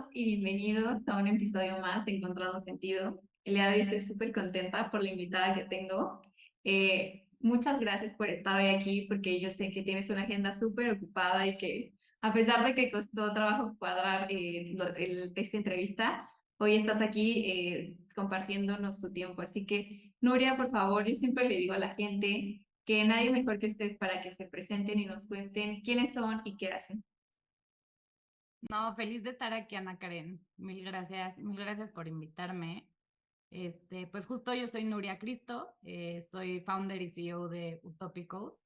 todos y bienvenidos a un episodio más de Encontrando Sentido. El día de hoy estoy súper contenta por la invitada que tengo. Muchas gracias por estar hoy aquí porque yo sé que tienes una agenda súper ocupada y que a pesar de que costó trabajo cuadrar esta entrevista, hoy estás aquí compartiéndonos tu tiempo. Así que, Nuria, por favor, yo siempre le digo a la gente que nadie mejor que ustedes para que se presenten y nos cuenten quiénes son y qué hacen. No, feliz de estar aquí, Ana Karen. Mil gracias por invitarme. Pues justo yo soy Nuria Cristo, soy founder y CEO de Utópico.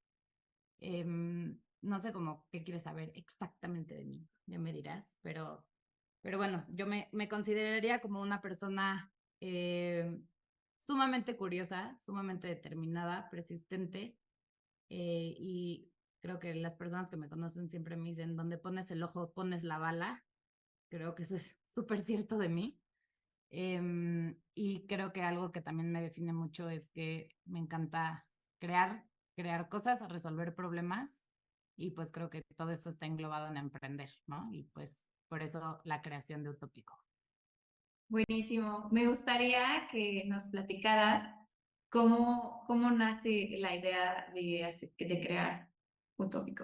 No sé cómo qué quieres saber exactamente de mí, ya me dirás, pero bueno, yo me consideraría como una persona sumamente curiosa, sumamente determinada, persistente, y creo que las personas que me conocen siempre me dicen, donde pones el ojo, pones la bala. Creo que eso es súper cierto de mí. Y creo que algo que también me define mucho es que me encanta crear cosas, resolver problemas. Y pues creo que todo eso está englobado en emprender, ¿no? Y pues por eso la creación de Utópico. Buenísimo. Me gustaría que nos platicaras cómo nace la idea de crear Utópico.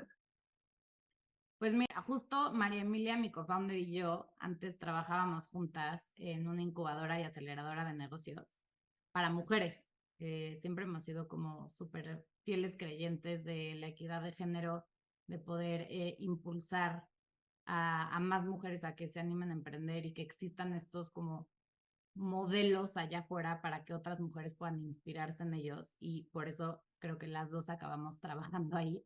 Pues mira, justo María Emilia, mi co-founder y yo, antes trabajábamos juntas en una incubadora y aceleradora de negocios para mujeres. Siempre hemos sido como súper fieles creyentes de la equidad de género, de poder impulsar a más mujeres a que se animen a emprender y que existan estos como modelos allá afuera para que otras mujeres puedan inspirarse en ellos. Y por eso creo que las dos acabamos trabajando ahí.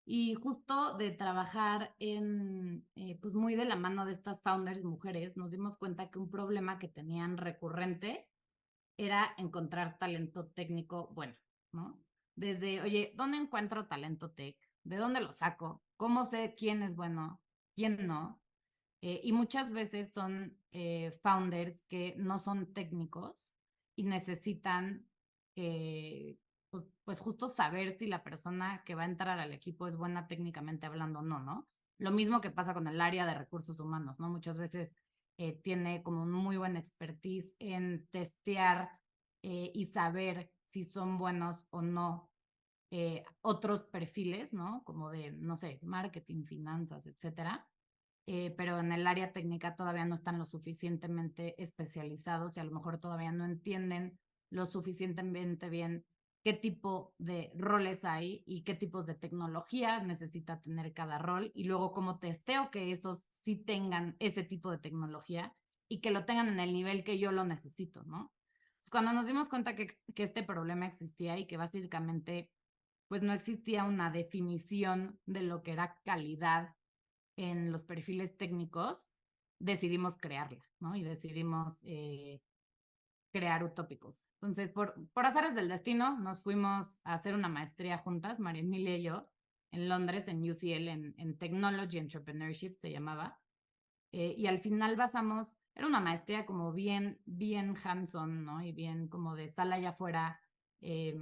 Y justo de trabajar pues muy de la mano de estas founders mujeres, nos dimos cuenta que un problema que tenían recurrente era encontrar talento técnico bueno, ¿no? Desde, oye, ¿dónde encuentro talento tech? ¿De dónde lo saco? ¿Cómo sé quién es bueno, quién no? Y muchas veces son founders que no son técnicos y necesitan pues justo saber si la persona que va a entrar al equipo es buena técnicamente hablando o no, ¿no? Lo mismo que pasa con el área de recursos humanos, ¿no? Muchas veces tiene como un muy buen expertise en testear y saber si son buenos o no otros perfiles, ¿no? Como de, no sé, marketing, finanzas, etcétera. Pero en el área técnica todavía no están lo suficientemente especializados y a lo mejor todavía no entienden lo suficientemente bien qué tipo de roles hay y qué tipos de tecnología necesita tener cada rol y luego cómo testeo que esos sí tengan ese tipo de tecnología y que lo tengan en el nivel que yo lo necesito, ¿no? Entonces, cuando nos dimos cuenta que este problema existía y que básicamente pues no existía una definición de lo que era calidad en los perfiles técnicos, decidimos crearla, ¿no? Y decidimos crear Utópicos. Entonces, por azares del destino, nos fuimos a hacer una maestría juntas, María Emilia y yo, en Londres, en UCL, en Technology Entrepreneurship se llamaba. Y al final basamos, era una maestría como bien hands-on, ¿no? Y bien como de sala allá afuera, eh,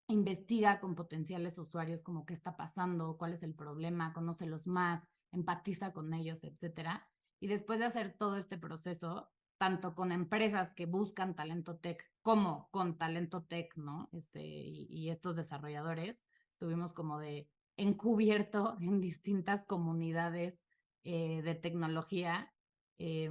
investiga con potenciales usuarios como qué está pasando, cuál es el problema, conócelos más, empatiza con ellos, etcétera. Y después de hacer todo este proceso, tanto con empresas que buscan talento tech como con talento tech, ¿no? Y estos desarrolladores, estuvimos como de encubierto en distintas comunidades de tecnología. Eh,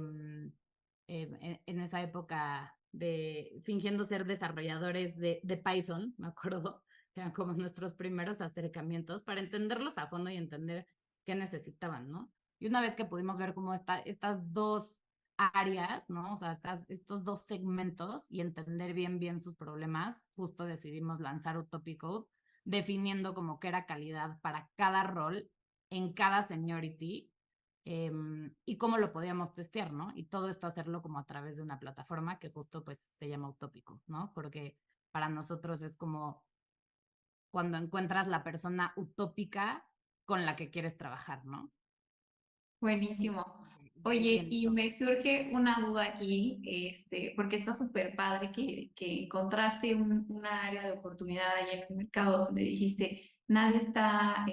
en esa época de fingiendo ser desarrolladores de Python, me acuerdo, que eran como nuestros primeros acercamientos para entenderlos a fondo y entender qué necesitaban, ¿no? Y una vez que pudimos ver cómo estas dos áreas, ¿no? O sea, estos dos segmentos y entender bien sus problemas, justo decidimos lanzar Utópico, definiendo como qué era calidad para cada rol en cada seniority y cómo lo podíamos testear, ¿no? Y todo esto hacerlo como a través de una plataforma que justo pues se llama Utópico, ¿no? Porque para nosotros es como cuando encuentras la persona utópica con la que quieres trabajar, ¿no? Y Buenísimo. de ahí Oye, viene y todo. me surge una duda aquí, porque está súper padre que encontraste una área de oportunidad ahí en el mercado donde dijiste, nadie está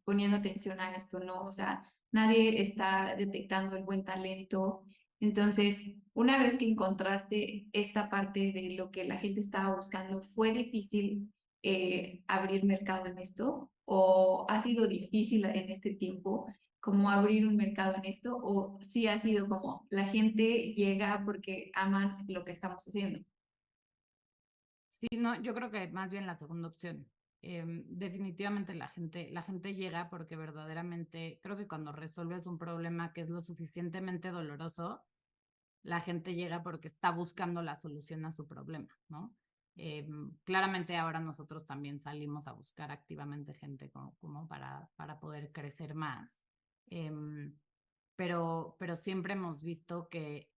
poniendo atención a esto, ¿no? O sea, nadie está detectando el buen talento. Entonces, una vez que encontraste esta parte de lo que la gente estaba buscando, ¿fue difícil abrir mercado en esto? ¿O ha sido difícil en este tiempo como abrir un mercado en esto? ¿O sí ha sido como la gente llega porque aman lo que estamos haciendo? Sí, no, yo creo que más bien la segunda opción. Definitivamente la gente llega porque verdaderamente creo que cuando resuelves un problema que es lo suficientemente doloroso, la gente llega porque está buscando la solución a su problema, ¿no? Claramente ahora nosotros también salimos a buscar activamente gente como para poder crecer más. Em, pero siempre hemos visto que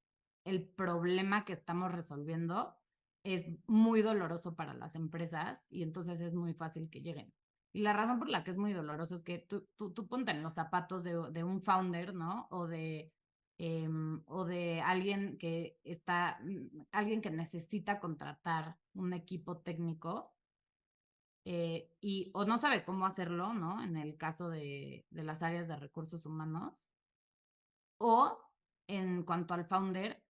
el problema que estamos resolviendo es muy doloroso para las empresas y entonces es muy fácil que lleguen. Y la razón por la que es muy doloroso es que tú ponte en los zapatos de un founder, ¿no? O de alguien que está, alguien que necesita contratar un equipo técnico y o no sabe cómo hacerlo, ¿no? En el caso de las áreas de recursos humanos, o en cuanto al founder,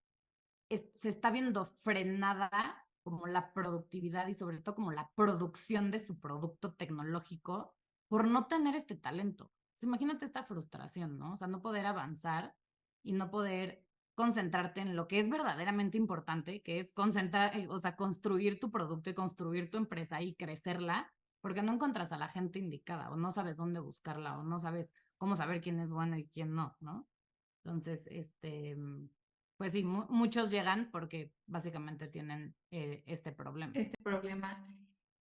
se está viendo frenada como la productividad y sobre todo como la producción de su producto tecnológico por no tener este talento. Pues imagínate esta frustración, ¿no? O sea, no poder avanzar y no poder concentrarte en lo que es verdaderamente importante, que es concentrar, o sea, construir tu producto y construir tu empresa y crecerla, porque no encuentras a la gente indicada o no sabes dónde buscarla o no sabes cómo saber quién es bueno y quién no, ¿no? Entonces, pues sí, muchos llegan porque básicamente tienen este problema. Este problema.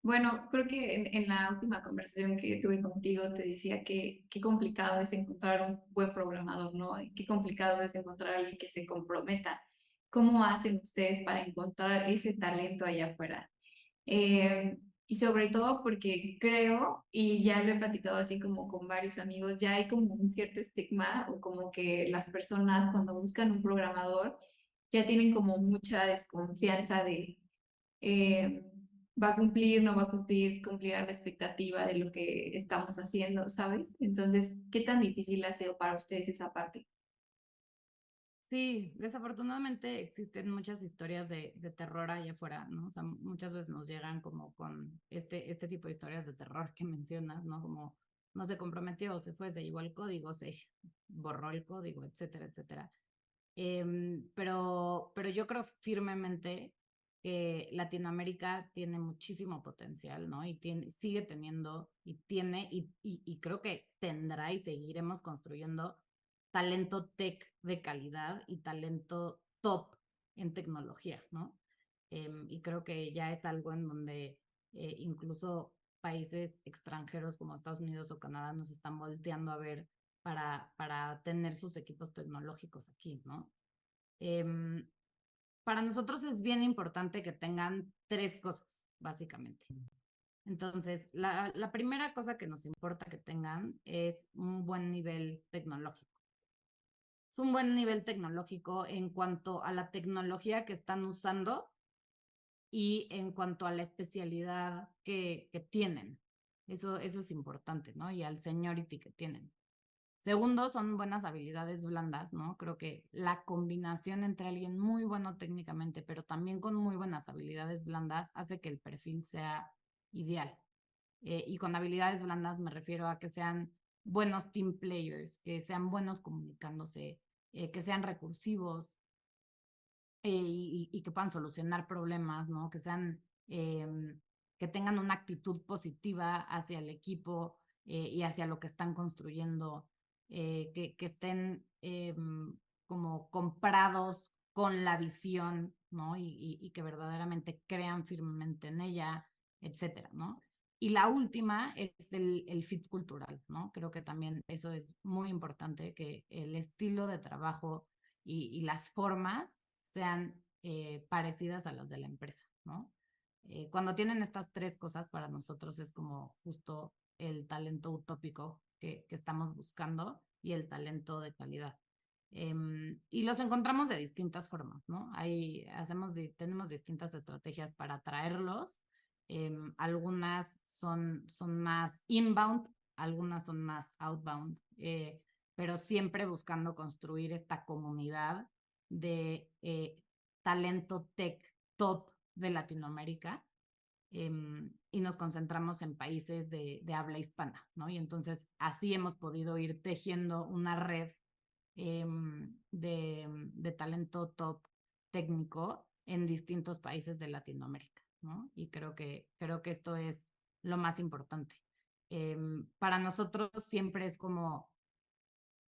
Bueno, creo que en la última conversación que tuve contigo te decía que qué complicado es encontrar un buen programador, ¿no? Y qué complicado es encontrar a alguien que se comprometa. ¿Cómo hacen ustedes para encontrar ese talento allá afuera? Y sobre todo porque creo, y ya lo he platicado así como con varios amigos, ya hay como un cierto estigma o como que las personas cuando buscan un programador ya tienen como mucha desconfianza de eh, va a cumplir, no va a cumplir, cumplirá la expectativa de lo que estamos haciendo, ¿sabes? Entonces, ¿qué tan difícil ha sido para ustedes esa parte? Sí, desafortunadamente existen muchas historias de terror allá afuera, ¿no? O sea, muchas veces nos llegan como con este tipo de historias de terror que mencionas, ¿no? Como no se comprometió, se fue, se llevó el código, se borró el código, etcétera, etcétera. Pero yo creo firmemente que Latinoamérica tiene muchísimo potencial, ¿no? Y sigue teniendo, y tiene, y creo que tendrá y seguiremos construyendo talento tech de calidad y talento top en tecnología, ¿no? Y creo que ya es algo en donde incluso países extranjeros como Estados Unidos o Canadá nos están volteando a ver para tener sus equipos tecnológicos aquí, ¿no? Em, para nosotros es bien importante que tengan tres cosas, básicamente. Entonces, la primera cosa que nos importa que tengan es un buen nivel tecnológico. Es un buen nivel tecnológico en cuanto a la tecnología que están usando y en cuanto a la especialidad que tienen. Eso es importante, ¿no? Y al seniority que tienen. Segundo, son buenas habilidades blandas, ¿no? Creo que la combinación entre alguien muy bueno técnicamente, pero también con muy buenas habilidades blandas, hace que el perfil sea ideal. Y con habilidades blandas me refiero a que sean buenos team players, que sean buenos comunicándose, que sean recursivos, y que puedan solucionar problemas, ¿no? Que tengan una actitud positiva hacia el equipo y hacia lo que están construyendo, que estén como comprados con la visión, ¿no? Y que verdaderamente crean firmemente en ella, etcétera, ¿no? Y la última es el fit cultural, ¿no? Creo que también eso es muy importante, que el estilo de trabajo y las formas sean parecidas a las de la empresa, ¿no? Cuando tienen estas tres cosas, para nosotros es como justo el talento utópico que estamos buscando y el talento de calidad. Y los encontramos de distintas formas, ¿no? Tenemos distintas estrategias para atraerlos. Algunas son más inbound, algunas son más outbound. pero siempre buscando construir esta comunidad de talento tech top de Latinoamérica. Y nos concentramos en países de habla hispana, ¿no? Y entonces así hemos podido ir tejiendo una red de talento top técnico en distintos países de Latinoamérica, ¿no? Y creo que esto es lo más importante. Para nosotros siempre es como,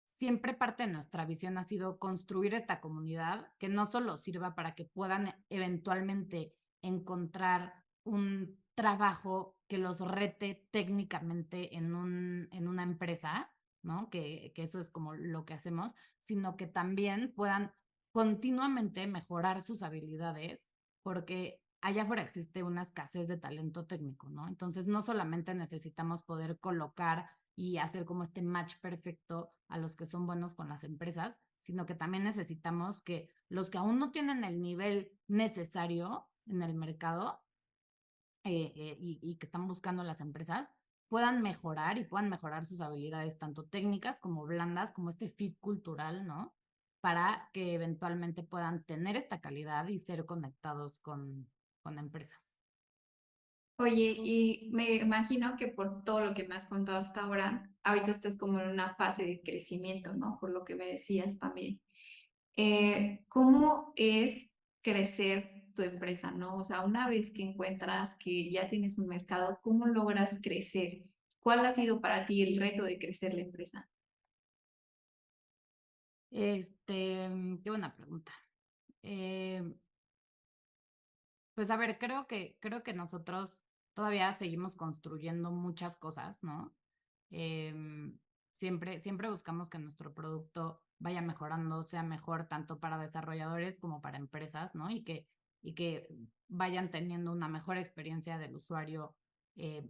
siempre parte de nuestra visión ha sido construir esta comunidad que no solo sirva para que puedan eventualmente encontrar un trabajo que los rete técnicamente en una empresa, ¿no? Que eso es como lo que hacemos, sino que también puedan continuamente mejorar sus habilidades, porque allá afuera existe una escasez de talento técnico, ¿no? Entonces, no solamente necesitamos poder colocar y hacer como este match perfecto a los que son buenos con las empresas, sino que también necesitamos que los que aún no tienen el nivel necesario en el mercado y que están buscando las empresas puedan mejorar y puedan mejorar sus habilidades tanto técnicas como blandas, como este fit cultural, ¿no? Para que eventualmente puedan tener esta calidad y ser conectados con empresas. Oye, y me imagino que por todo lo que me has contado hasta ahora, ahorita estás como en una fase de crecimiento, ¿no? Por lo que me decías también. ¿Cómo es crecer tu empresa, no? O sea, una vez que encuentras que ya tienes un mercado, ¿cómo logras crecer? ¿Cuál ha sido para ti el reto de crecer la empresa? Qué buena pregunta. Eh, Pues a ver, creo que nosotros todavía seguimos construyendo muchas cosas, ¿no? Em, siempre buscamos que nuestro producto vaya mejorando, sea mejor tanto para desarrolladores como para empresas, ¿no? Y que vayan teniendo una mejor experiencia del usuario,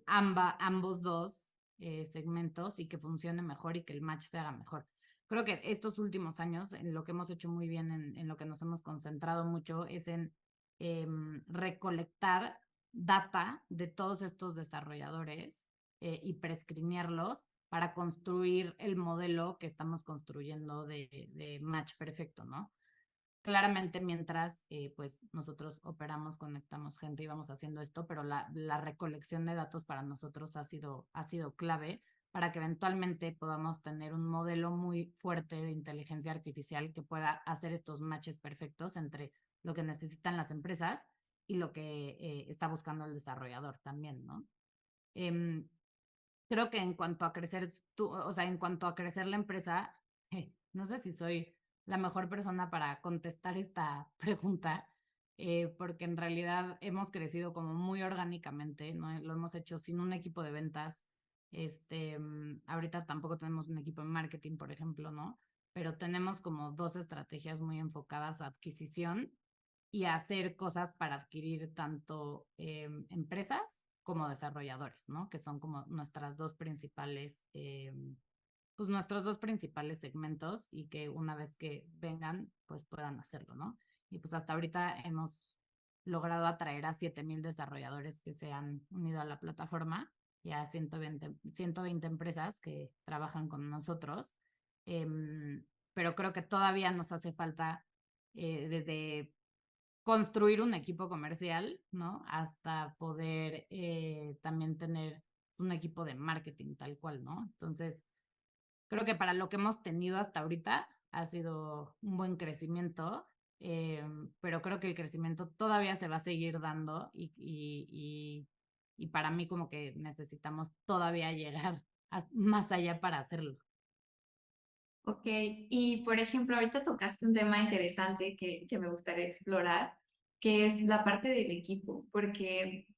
ambos dos segmentos y que funcione mejor y que el match se haga mejor. Creo que estos últimos años, en lo que hemos hecho muy bien, en lo que nos hemos concentrado mucho, es en recolectar data de todos estos desarrolladores y prescrinearlos para construir el modelo que estamos construyendo de match perfecto, ¿no? Claramente mientras pues nosotros operamos, conectamos gente y vamos haciendo esto, pero la recolección de datos para nosotros ha sido clave para que eventualmente podamos tener un modelo muy fuerte de inteligencia artificial que pueda hacer estos matches perfectos entre lo que necesitan las empresas y lo que está buscando el desarrollador también, ¿no? Eh, Creo que en cuanto a crecer, o sea, en cuanto a crecer la empresa, no sé si soy la mejor persona para contestar esta pregunta, porque en realidad hemos crecido como muy orgánicamente, ¿no? Lo hemos hecho sin un equipo de ventas. Ahorita tampoco tenemos un equipo de marketing, por ejemplo, ¿no? Pero tenemos como dos estrategias muy enfocadas a adquisición y a hacer cosas para adquirir tanto empresas como desarrolladores, ¿no? Que son como nuestras dos principales, pues nuestros dos principales segmentos y que una vez que vengan, pues puedan hacerlo, ¿no? Y pues hasta ahorita hemos logrado atraer a 7,000 desarrolladores que se han unido a la plataforma y a 120 empresas que trabajan con nosotros. Pero creo que todavía nos hace falta desde construir un equipo comercial, ¿no? Hasta poder también tener un equipo de marketing tal cual, ¿no? Entonces, creo que para lo que hemos tenido hasta ahorita ha sido un buen crecimiento, pero creo que el crecimiento todavía se va a seguir dando y para mí como que necesitamos todavía llegar más allá para hacerlo. Ok, y por ejemplo, ahorita tocaste un tema interesante que me gustaría explorar, que es la parte del equipo, porque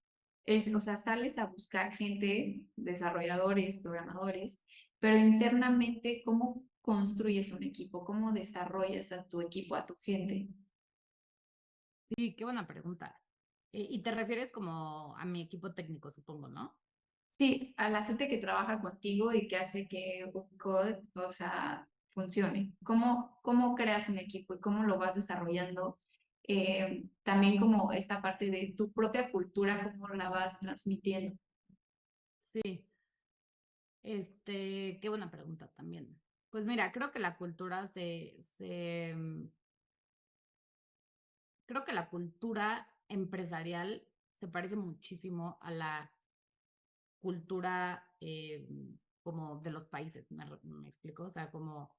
es, o sea, sales a buscar gente, desarrolladores, programadores, pero internamente, ¿cómo construyes un equipo? ¿Cómo desarrollas a tu equipo, a tu gente? Sí, qué buena pregunta. Y te refieres como a mi equipo técnico, supongo, ¿no? Sí, a la gente que trabaja contigo y que hace que un code, o sea, funcione. ¿Cómo creas un equipo y cómo lo vas desarrollando? También como esta parte de tu propia cultura, cómo la vas transmitiendo. Sí, qué buena pregunta también. Pues mira, creo que la cultura creo que la cultura empresarial se parece muchísimo a la cultura como de los países, me explico, o sea, como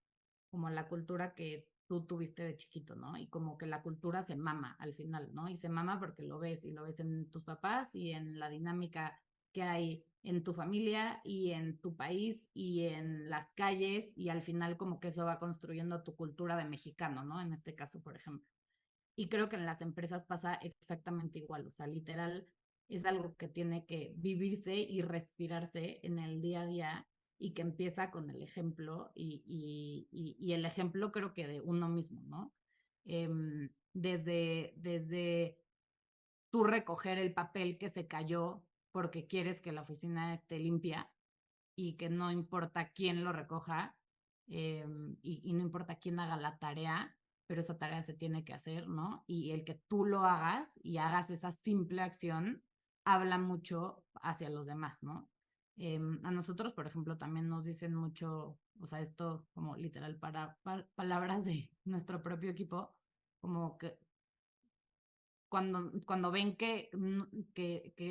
la cultura que tú tuviste de chiquito, ¿no? Y como que la cultura se mama al final, ¿no? Y se mama porque lo ves y lo ves en tus papás y en la dinámica que hay en tu familia y en tu país y en las calles y al final como que eso va construyendo tu cultura de mexicano, ¿no? En este caso, por ejemplo. Y creo que en las empresas pasa exactamente igual, o sea, literal, es algo que tiene que vivirse y respirarse en el día a día y que empieza con el ejemplo y el ejemplo creo que de uno mismo, ¿no? Desde tú recoger el papel que se cayó porque quieres que la oficina esté limpia y que no importa quién lo recoja y no importa quién haga la tarea, pero esa tarea se tiene que hacer, ¿no? Y el que tú lo hagas y hagas esa simple acción habla mucho hacia los demás, ¿no? A nosotros, por ejemplo, también nos dicen mucho, o sea, esto como literal para palabras de nuestro propio equipo, como que cuando ven que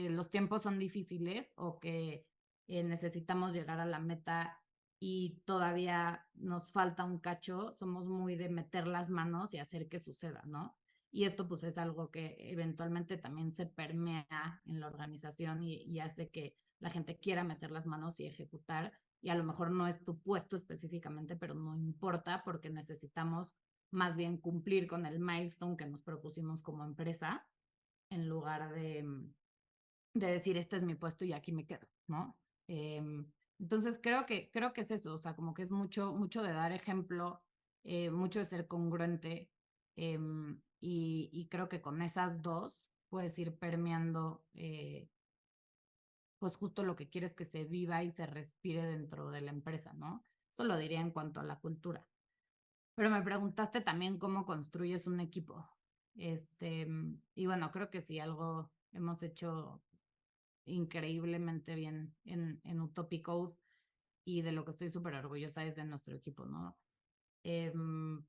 los tiempos son difíciles o que necesitamos llegar a la meta y todavía nos falta un cacho, somos muy de meter las manos y hacer que suceda, ¿no? Y esto pues es algo que eventualmente también se permea en la organización y hace que la gente quiera meter las manos y ejecutar. Y a lo mejor no es tu puesto específicamente, pero no importa porque necesitamos más bien cumplir con el milestone que nos propusimos como empresa, en lugar de decir, este es mi puesto y aquí me quedo, ¿no? Entonces creo que es eso, o sea, como que es mucho de dar ejemplo, mucho de ser congruente, y creo que con esas dos puedes ir permeando, pues justo lo que quieres que se viva y se respire dentro de la empresa, ¿no? Eso lo diría en cuanto a la cultura. Pero me preguntaste también cómo construyes un equipo. Y bueno, creo que sí, algo hemos hecho increíblemente bien en Utopic Code y de lo que estoy súper orgullosa es de nuestro equipo, ¿no? Em,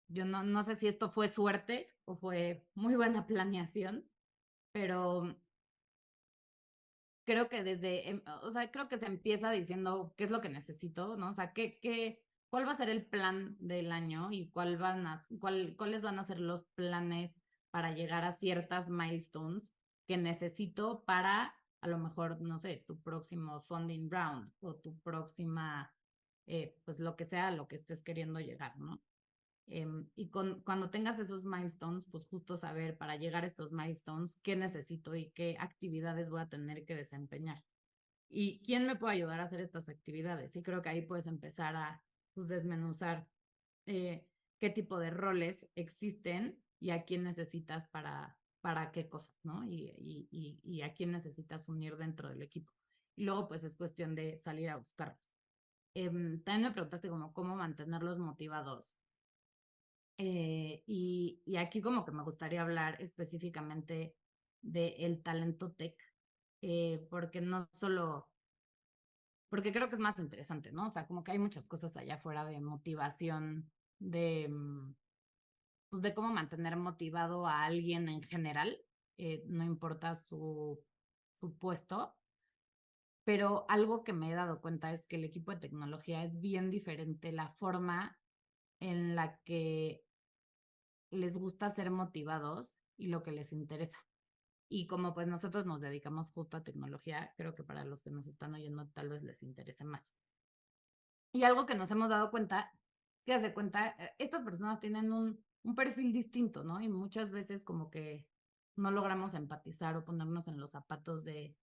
yo no sé si esto fue suerte o fue muy buena planeación, pero creo que o sea, creo que se empieza diciendo qué es lo que necesito, ¿no? O sea, cuál va a ser el plan del año y cuáles van a ser los planes para llegar a ciertas milestones que necesito para, a lo mejor, no sé, tu próximo funding round o tu próxima, pues lo que sea, lo que estés queriendo llegar, ¿no? Y cuando tengas esos milestones, pues justo saber para llegar a estos milestones qué necesito y qué actividades voy a tener que desempeñar. ¿Y quién me puede ayudar a hacer estas actividades? Y creo que ahí puedes empezar a pues, desmenuzar qué tipo de roles existen y a quién necesitas para qué cosas, ¿no? Y a quién necesitas unir dentro del equipo. Y luego, pues es cuestión de salir a buscarlos. También me preguntaste como cómo mantenerlos motivados. Y aquí como que me gustaría hablar específicamente del talento tech, porque no solo, porque creo que es más interesante, ¿no? O sea, como que hay muchas cosas allá afuera de motivación, pues de cómo mantener motivado a alguien en general, no importa su puesto, pero algo que me he dado cuenta es que el equipo de tecnología es bien diferente la forma en la que les gusta ser motivados y lo que les interesa. Y como pues nosotros nos dedicamos justo a tecnología, creo que para los que nos están oyendo tal vez les interese más. Y algo que nos hemos dado cuenta, que haz de cuenta, estas personas tienen un perfil distinto, ¿no? Y muchas veces como que no logramos empatizar o ponernos en los zapatos de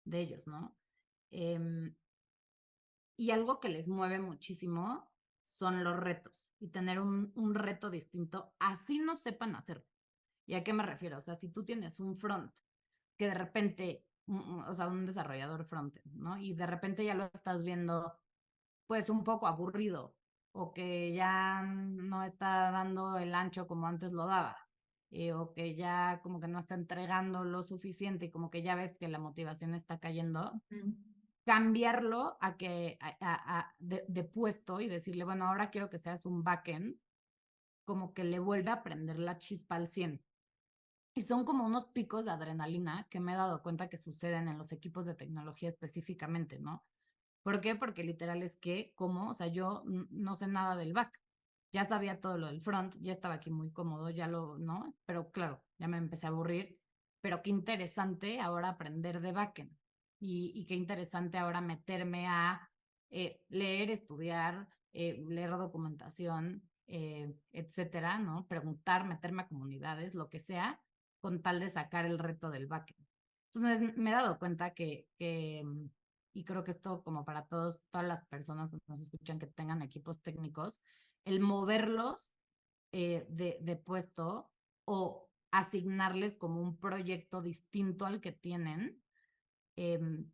ellos, ¿no? Em, y algo que les mueve muchísimo son los retos y tener un reto distinto, así no sepan hacerlo. ¿Y a qué me refiero? O sea, si tú tienes un front que de repente, o sea, un desarrollador front, ¿no? Y de repente ya lo estás viendo pues un poco aburrido o que ya no está dando el ancho como antes lo daba, o que ya como que no está entregando lo suficiente y como que ya ves que la motivación está cayendo, Mm. cambiarlo a que, de puesto y decirle, bueno, ahora quiero que seas un backend, como que le vuelve a prender la chispa al 100. Y son como unos picos de adrenalina que me he dado cuenta que suceden en los equipos de tecnología específicamente, ¿no? ¿Por qué? Porque literal es que, ¿cómo? O sea, yo no sé nada del back. Ya sabía todo lo del front, ya estaba aquí muy cómodo, ya lo, ¿no? Pero claro, ya me empecé a aburrir. Pero qué interesante ahora aprender de backend. Y qué interesante ahora meterme a leer, estudiar, leer documentación, etcétera, ¿no? Preguntar, meterme a comunidades, lo que sea, con tal de sacar el reto del backend. Entonces me he dado cuenta que y creo que esto como para todas las personas que nos escuchan que tengan equipos técnicos, el moverlos de puesto o asignarles como un proyecto distinto al que tienen, eh,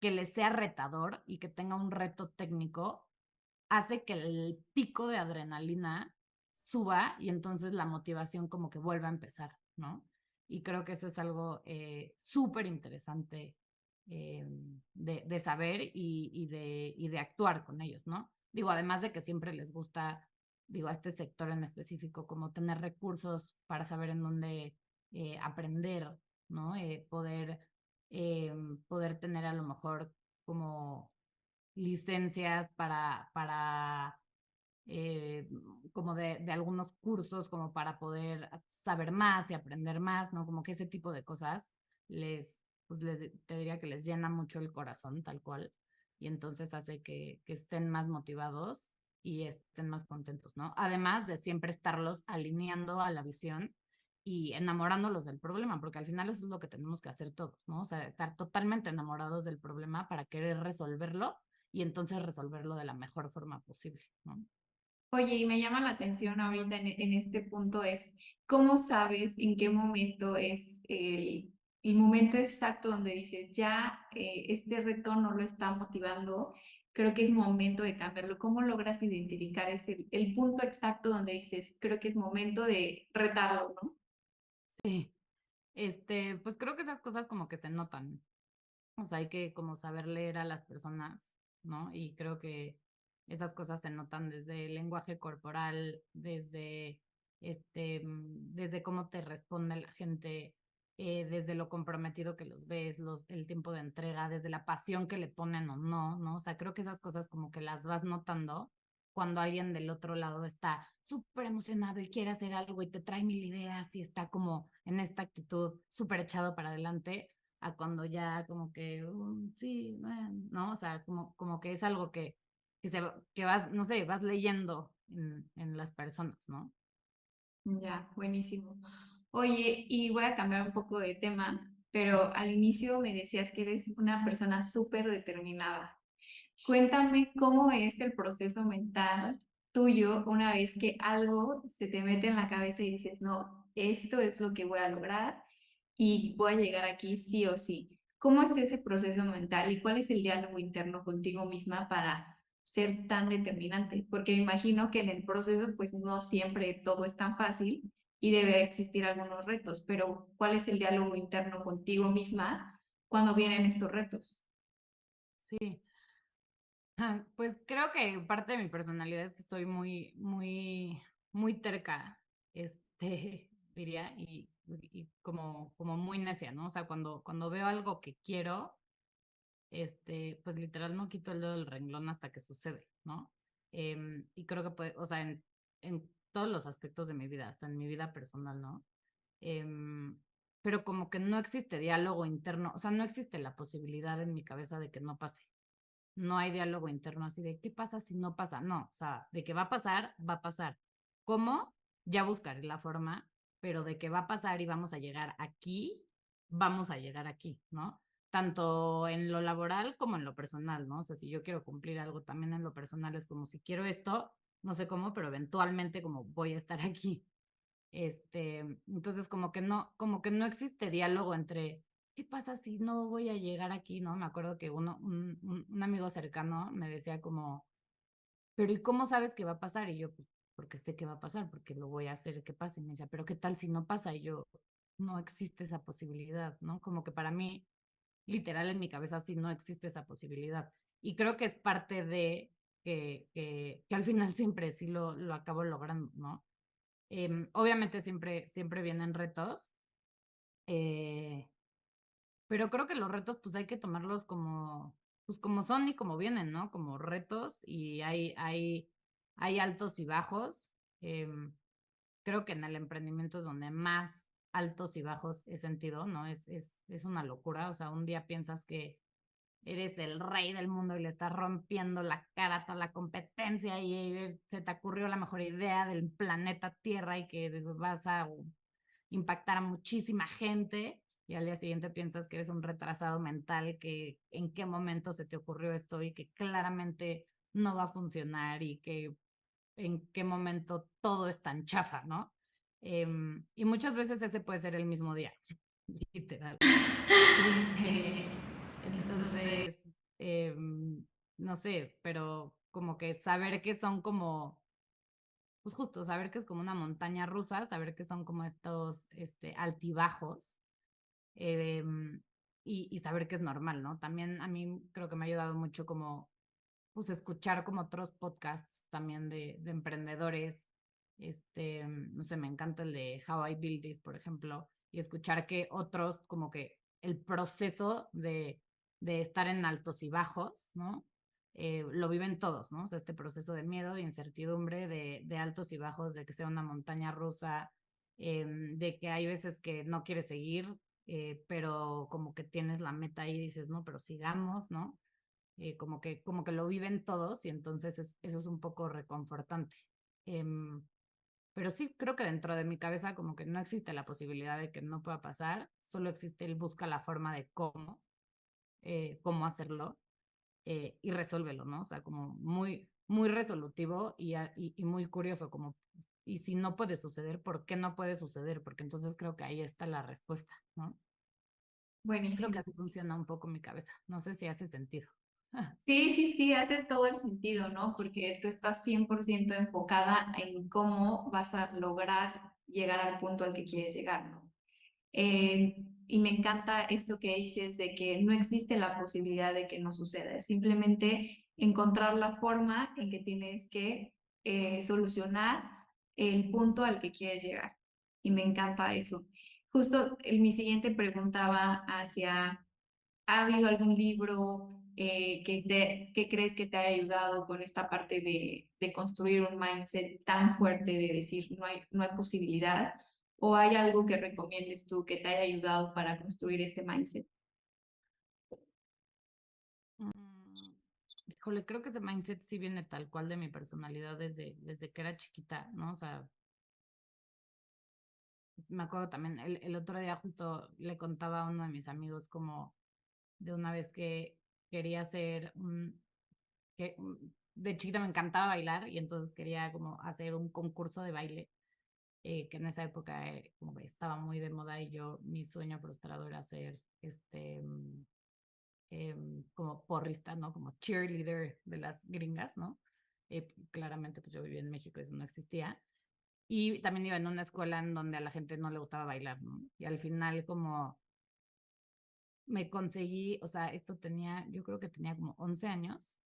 que les sea retador y que tenga un reto técnico, hace que el pico de adrenalina suba y entonces la motivación como que vuelva a empezar, ¿no? Y creo que eso es algo súper interesante de saber y de actuar con ellos, ¿no? Digo, además de que siempre les gusta, digo, a este sector en específico, como tener recursos para saber en dónde aprender, ¿no? Poder tener a lo mejor como licencias para como de algunos cursos, como para poder saber más y aprender más, ¿no? Como que ese tipo de cosas te diría que les llena mucho el corazón, tal cual, y entonces hace que estén más motivados y estén más contentos, ¿no? Además de siempre estarlos alineando a la visión y enamorándolos del problema, porque al final eso es lo que tenemos que hacer todos, ¿no? O sea, estar totalmente enamorados del problema para querer resolverlo y entonces resolverlo de la mejor forma posible, ¿no? Oye, y me llama la atención ahorita en este punto es, ¿cómo sabes en qué momento es el momento exacto donde dices, ya este reto no lo está motivando, creo que es momento de cambiarlo? ¿Cómo logras identificar ese, el punto exacto donde dices, creo que es momento de retarlo, ¿no? Sí, pues creo que esas cosas como que se notan. O sea, hay que como saber leer a las personas, ¿no? Y creo que esas cosas se notan desde el lenguaje corporal, desde cómo te responde la gente, desde lo comprometido que los ves, el tiempo de entrega, desde la pasión que le ponen o no, ¿no? O sea, creo que esas cosas como que las vas notando cuando alguien del otro lado está súper emocionado y quiere hacer algo y te trae mil ideas y está como en esta actitud súper echado para adelante a cuando ya como que, sí, bueno, ¿no? O sea, como que es algo que vas, no sé, vas leyendo en las personas, ¿no? Ya, buenísimo. Oye, y voy a cambiar un poco de tema, pero al inicio me decías que eres una persona súper determinada. Cuéntame cómo es el proceso mental tuyo una vez que algo se te mete en la cabeza y dices, no, esto es lo que voy a lograr y voy a llegar aquí sí o sí. ¿Cómo es ese proceso mental y cuál es el diálogo interno contigo misma para ser tan determinante? Porque me imagino que en el proceso pues no siempre todo es tan fácil y debe existir algunos retos, pero ¿cuál es el diálogo interno contigo misma cuando vienen estos retos? Sí. Pues creo que parte de mi personalidad es que soy muy terca, diría, y como muy necia, ¿no? O sea, cuando veo algo que quiero, pues literal no quito el dedo del renglón hasta que sucede, ¿no? Y creo que puede, o sea, en todos los aspectos de mi vida, hasta en mi vida personal, ¿no? Em, pero como que no existe diálogo interno, o sea, no existe la posibilidad en mi cabeza de que no pase. No hay diálogo interno así de qué pasa si no pasa. No, o sea, de que va a pasar, va a pasar. ¿Cómo? Ya buscaré la forma, pero de que va a pasar y vamos a llegar aquí, vamos a llegar aquí, ¿no? Tanto en lo laboral como en lo personal, ¿no? O sea, si yo quiero cumplir algo también en lo personal, es como si quiero esto, no sé cómo, pero eventualmente como voy a estar aquí. Entonces como que no existe diálogo entre ¿qué pasa si no voy a llegar aquí? ¿No? Me acuerdo que un amigo cercano me decía como, pero ¿y cómo sabes que va a pasar? Y yo, pues, porque sé que va a pasar, porque lo voy a hacer que pase. Y me decía, pero ¿qué tal si no pasa? Y yo, no existe esa posibilidad, ¿no? Como que para mí literal en mi cabeza sí no existe esa posibilidad. Y creo que es parte de que al final siempre sí lo acabo logrando, ¿no? Obviamente siempre vienen retos, eh, pero creo que los retos pues hay que tomarlos como, pues como son y como vienen, ¿no? Como retos y hay altos y bajos. Creo que en el emprendimiento es donde más altos y bajos he sentido, ¿no? Es una locura, o sea, un día piensas que eres el rey del mundo y le estás rompiendo la cara a toda la competencia y se te ocurrió la mejor idea del planeta Tierra y que vas a impactar a muchísima gente y al día siguiente piensas que eres un retrasado mental, que en qué momento se te ocurrió esto y que claramente no va a funcionar y que en qué momento todo es tan chafa, ¿no? Y muchas veces ese puede ser el mismo día, literal. Entonces, no sé, pero como que saber que son como, pues justo, saber que es como una montaña rusa, saber que son como estos altibajos, em, y saber que es normal, ¿no? También a mí creo que me ha ayudado mucho como pues escuchar como otros podcasts también de emprendedores. No sé, me encanta el de How I Build This, por ejemplo, y escuchar que otros como que el proceso de estar en altos y bajos, ¿no? Lo viven todos, ¿no? O sea, este proceso de miedo, de incertidumbre, de altos y bajos, de que sea una montaña rusa, de que hay veces que no quieres seguir, pero como que tienes la meta ahí y dices, no, pero sigamos, ¿no? Como que lo viven todos y entonces eso es un poco reconfortante. Em, pero sí, creo que dentro de mi cabeza como que no existe la posibilidad de que no pueda pasar, solo existe el busca la forma de cómo hacerlo, y resuélvelo, ¿no? O sea, como muy resolutivo y muy curioso, como, y si no puede suceder, ¿por qué no puede suceder? Porque entonces creo que ahí está la respuesta, ¿no? Creo que Buenísimo. así funciona un poco mi cabeza. No sé si hace sentido. Sí, sí, sí, hace todo el sentido, ¿no? Porque tú estás 100% enfocada en cómo vas a lograr llegar al punto al que quieres llegar, ¿no? Y me encanta esto que dices de que no existe la posibilidad de que no suceda, es simplemente encontrar la forma en que tienes que solucionar el punto al que quieres llegar. Y me encanta eso. Justo mi siguiente pregunta va hacia, ¿ha habido algún libro que crees que te haya ayudado con esta parte de construir un mindset tan fuerte de decir no hay posibilidad? ¿O hay algo que recomiendes tú que te haya ayudado para construir este mindset? Mm, Híjole, creo que ese mindset sí viene tal cual de mi personalidad desde que era chiquita, ¿no? O sea, me acuerdo también, el otro día justo le contaba a uno de mis amigos como de una vez que quería hacer de chiquita me encantaba bailar y entonces quería como hacer un concurso de baile, que en esa época como que estaba muy de moda y yo, mi sueño frustrado era ser como porrista, ¿no? Como cheerleader de las gringas, ¿no? Claramente, pues yo vivía en México, eso no existía. Y también iba en una escuela en donde a la gente no le gustaba bailar, ¿no? Y al final como me conseguí, o sea, esto tenía, yo creo que tenía como 11 años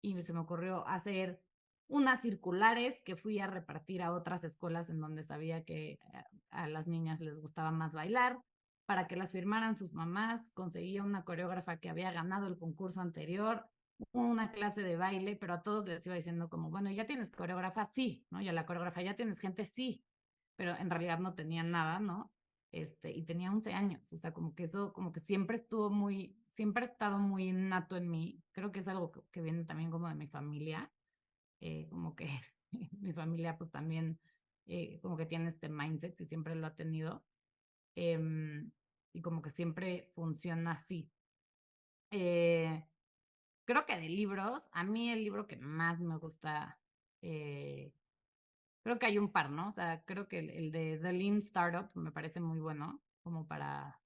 y se me ocurrió hacer unas circulares que fui a repartir a otras escuelas en donde sabía que a las niñas les gustaba más bailar, para que las firmaran sus mamás. Conseguía una coreógrafa que había ganado el concurso anterior, una clase de baile, pero a todos les iba diciendo como, bueno, ¿ya tienes coreógrafa? Sí, ¿no? Y a la coreógrafa, ¿ya tienes gente? Sí, pero en realidad no tenían nada, ¿no? Y tenía 11 años, o sea, como que eso, como que siempre ha estado muy innato en mí. Creo que es algo que viene también como de mi familia, como que mi familia pues también como que tiene este mindset y siempre lo ha tenido, em, y como que siempre funciona así. Eh, Creo que de libros, a mí el libro que más me gusta, eh, creo que hay un par, ¿no? O sea, creo que el de The Lean Startup me parece muy bueno, como para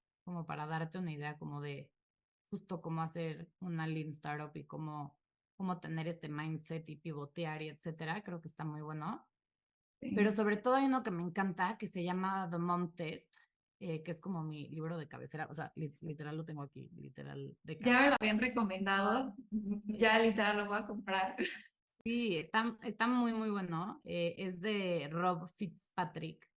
darte una idea como de justo cómo hacer una Lean Startup y cómo tener este mindset y pivotear y etcétera. Creo que está muy bueno. Pero Sí. sobre todo hay uno que me encanta que se llama The Mom Test, que es como mi libro de cabecera, o sea, literal lo tengo aquí, literal de Ya me lo cabecera. habían recomendado, ya literal lo voy a comprar. Sí, está muy, muy bueno. Es de Rob Fitzpatrick.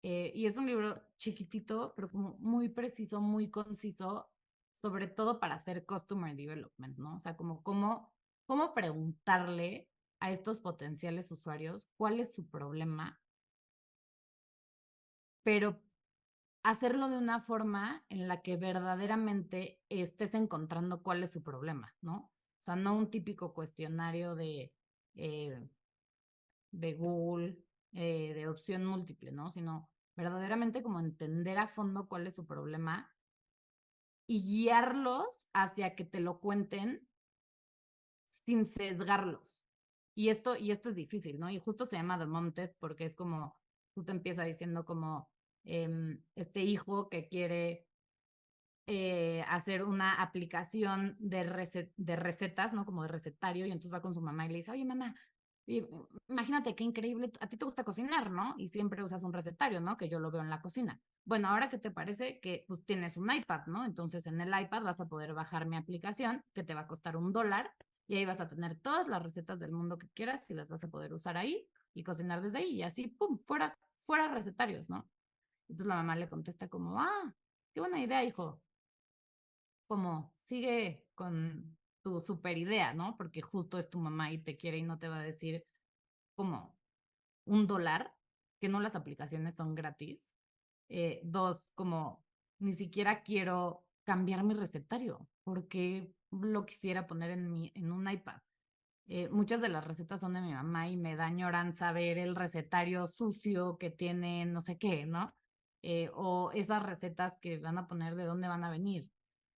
Y es un libro chiquitito, pero como muy preciso, muy conciso, sobre todo para hacer customer development, ¿no? O sea, como cómo preguntarle a estos potenciales usuarios cuál es su problema, pero hacerlo de una forma en la que verdaderamente estés encontrando cuál es su problema, ¿no? O sea, no un típico cuestionario eh, de Google, de opción múltiple, ¿no? Sino verdaderamente como entender a fondo cuál es su problema y guiarlos hacia que te lo cuenten sin sesgarlos. Y esto es difícil, ¿no? Y justo se llama The Mom Test porque es como, justo empieza diciendo como este hijo que quiere hacer una aplicación de recetas, ¿no? Como de recetario, y entonces va con su mamá y le dice, oye, mamá, imagínate qué increíble, a ti te gusta cocinar, ¿no? Y siempre usas un recetario, ¿no? Que yo lo veo en la cocina. Bueno, ahora qué te parece que pues tienes un iPad, ¿no? Entonces en el iPad vas a poder bajar mi aplicación que te va a costar $1 y ahí vas a tener todas las recetas del mundo que quieras y las vas a poder usar ahí y cocinar desde ahí y así, pum, fuera recetarios, ¿no? Entonces la mamá le contesta como, qué buena idea, hijo, como sigue con tu super idea, ¿no? Porque justo es tu mamá y te quiere y no te va a decir como $1, que no las aplicaciones son gratis. Dos, como ni siquiera quiero cambiar mi recetario porque lo quisiera poner en un iPad. Muchas de las recetas son de mi mamá y me da añoranza ver el recetario sucio que tiene no sé qué, ¿no? O esas recetas que van a poner de dónde van a venir.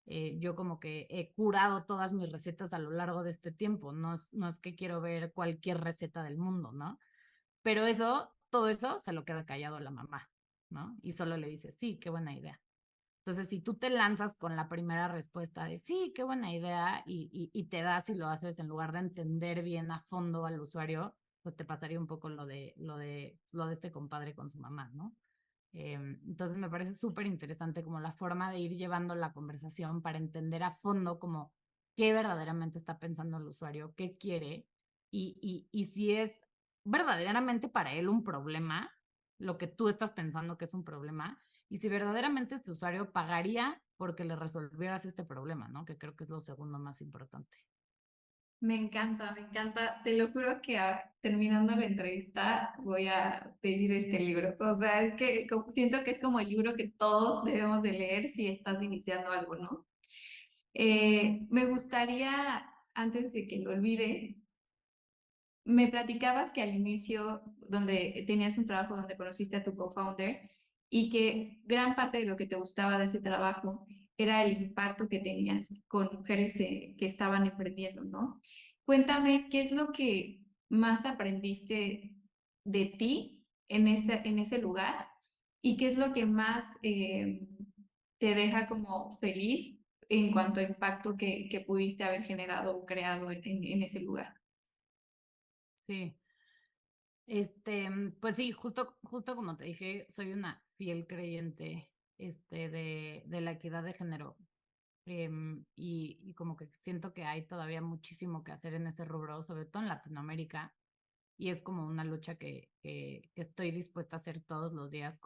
Yo como que he curado todas mis recetas a lo largo de este tiempo, no es que quiero ver cualquier receta del mundo, ¿no? Pero todo eso se lo queda callado a la mamá, ¿no? Y solo le dice, sí, qué buena idea. Entonces, si tú te lanzas con la primera respuesta de sí, qué buena idea, y te das y lo haces en lugar de entender bien a fondo al usuario, pues te pasaría un poco lo de este compadre con su mamá, ¿no? Entonces me parece súper interesante como la forma de ir llevando la conversación para entender a fondo como qué verdaderamente está pensando el usuario, qué quiere y si es verdaderamente para él un problema, lo que tú estás pensando que es un problema, y si verdaderamente este usuario pagaría porque le resolvieras este problema, ¿no? Que creo que es lo segundo más importante. Me encanta, me encanta. Te lo juro que terminando la entrevista voy a pedir este libro. O sea, es que siento que es como el libro que todos debemos de leer si estás iniciando algo, ¿no? Me gustaría, antes de que lo olvide, me platicabas que al inicio, donde tenías un trabajo donde conociste a tu co-founder y que gran parte de lo que te gustaba de ese trabajo era el impacto que tenías con mujeres que estaban emprendiendo, ¿no? Cuéntame, ¿qué es lo que más aprendiste de ti en ese lugar y qué es lo que más te deja como feliz en cuanto a impacto que pudiste haber generado o creado en ese lugar? Sí, pues sí, justo como te dije, soy una fiel creyente de la equidad de género. Y como que siento que hay todavía muchísimo que hacer en ese rubro, sobre todo en Latinoamérica, y es como una lucha que estoy dispuesta a hacer todos los días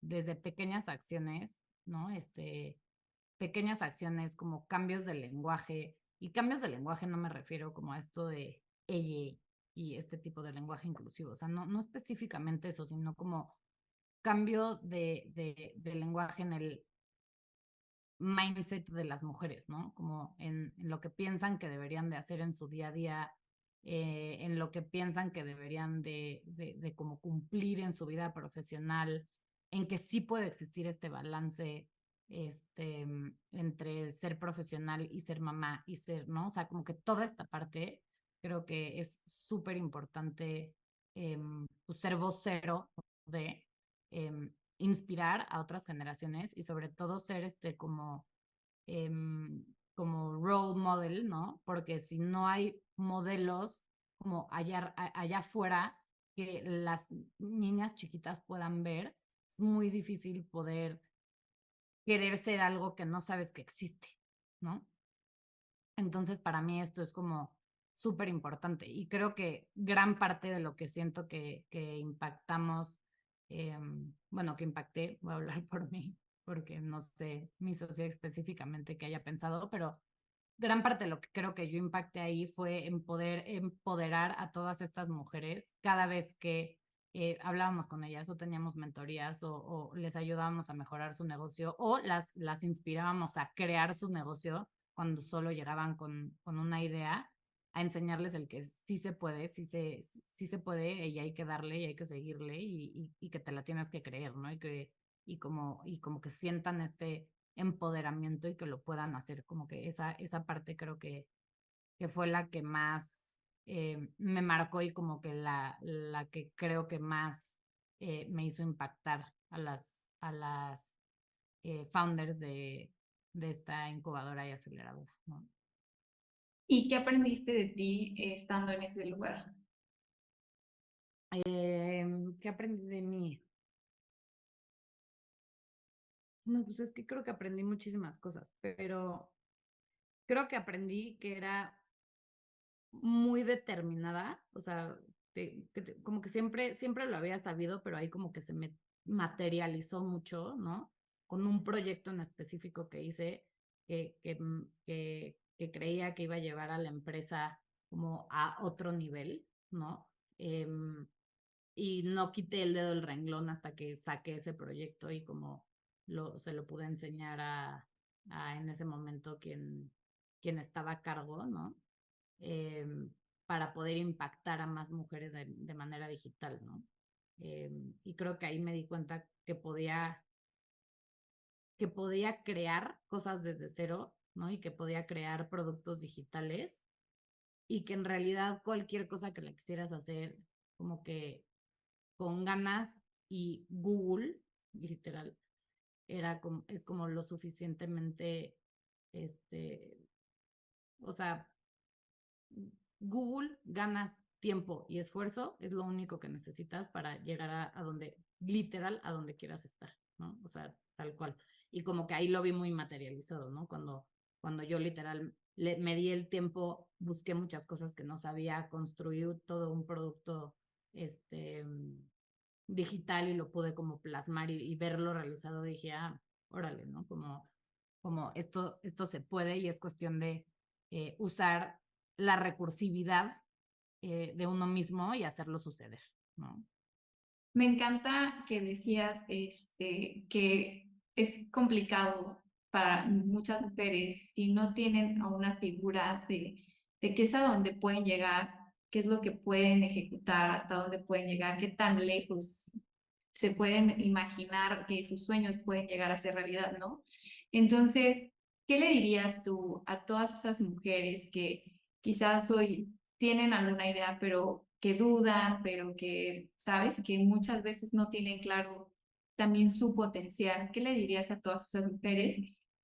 desde pequeñas acciones, ¿no? Pequeñas acciones como cambios de lenguaje, y cambios de lenguaje no me refiero como a esto de ella y este tipo de lenguaje inclusivo, o sea, no específicamente eso, sino como cambio de lenguaje en el mindset de las mujeres, ¿no? Como en lo que piensan que deberían de hacer en su día a día, en lo que piensan que deberían de como cumplir en su vida profesional, en que sí puede existir este balance entre ser profesional y ser mamá y ser, ¿no? O sea, como que toda esta parte creo que es súper importante pues ser vocero de inspirar a otras generaciones y sobre todo ser como role model, ¿no? Porque si no hay modelos como allá afuera que las niñas chiquitas puedan ver, es muy difícil poder querer ser algo que no sabes que existe, ¿no? Entonces, para mí esto es como súper importante y creo que gran parte de lo que siento que impactamos, bueno, que impacté, voy a hablar por mí, porque no sé mi socia específicamente que haya pensado, pero gran parte de lo que creo que yo impacté ahí fue en poder empoderar a todas estas mujeres cada vez que hablábamos con ellas o teníamos mentorías o les ayudábamos a mejorar su negocio o las inspirábamos a crear su negocio cuando solo llegaban con una idea, a enseñarles el que sí se puede, sí se puede y hay que darle y hay que seguirle y que te la tienes que creer, ¿no? Y como que sientan este empoderamiento y que lo puedan hacer, como que esa parte creo que fue la que más me marcó y como que la que creo que más me hizo impactar a las founders de esta incubadora y aceleradora, ¿no? ¿Y qué aprendiste de ti estando en ese lugar? ¿Qué aprendí de mí? No, pues es que creo que aprendí muchísimas cosas, pero creo que aprendí que era muy determinada, o sea, como que siempre lo había sabido, pero ahí como que se me materializó mucho, ¿no? Con un proyecto en específico que hice que creía que iba a llevar a la empresa como a otro nivel, ¿no? Em, y no quité el dedo del renglón hasta que saqué ese proyecto y como se lo pude enseñar a en ese momento quien estaba a cargo, ¿no? eh, para poder impactar a más mujeres de manera digital, ¿no? Y creo que ahí me di cuenta que podía crear cosas desde cero, ¿no? Y que podía crear productos digitales y que en realidad cualquier cosa que le quisieras hacer, como que con ganas y Google, literal, es como lo suficientemente, este, o sea, Google, ganas tiempo y esfuerzo, es lo único que necesitas para llegar a donde, literal, a donde quieras estar, ¿no? O sea, tal cual. Y como que ahí lo vi muy materializado, ¿no? Cuando yo literal me di el tiempo, busqué muchas cosas que no sabía, construí todo un producto este, digital y lo pude como plasmar y verlo realizado, dije, ah, órale, ¿no? Como esto se puede y es cuestión de usar la recursividad de uno mismo y hacerlo suceder, ¿no? Me encanta que decías que es complicado para muchas mujeres si no tienen a una figura de qué es a dónde pueden llegar, qué es lo que pueden ejecutar, hasta dónde pueden llegar, qué tan lejos se pueden imaginar que sus sueños pueden llegar a ser realidad, ¿no? Entonces, ¿qué le dirías tú a todas esas mujeres que quizás hoy tienen alguna idea, pero que dudan, pero que, sabes, que muchas veces no tienen claro también su potencial? ¿Qué le dirías a todas esas mujeres?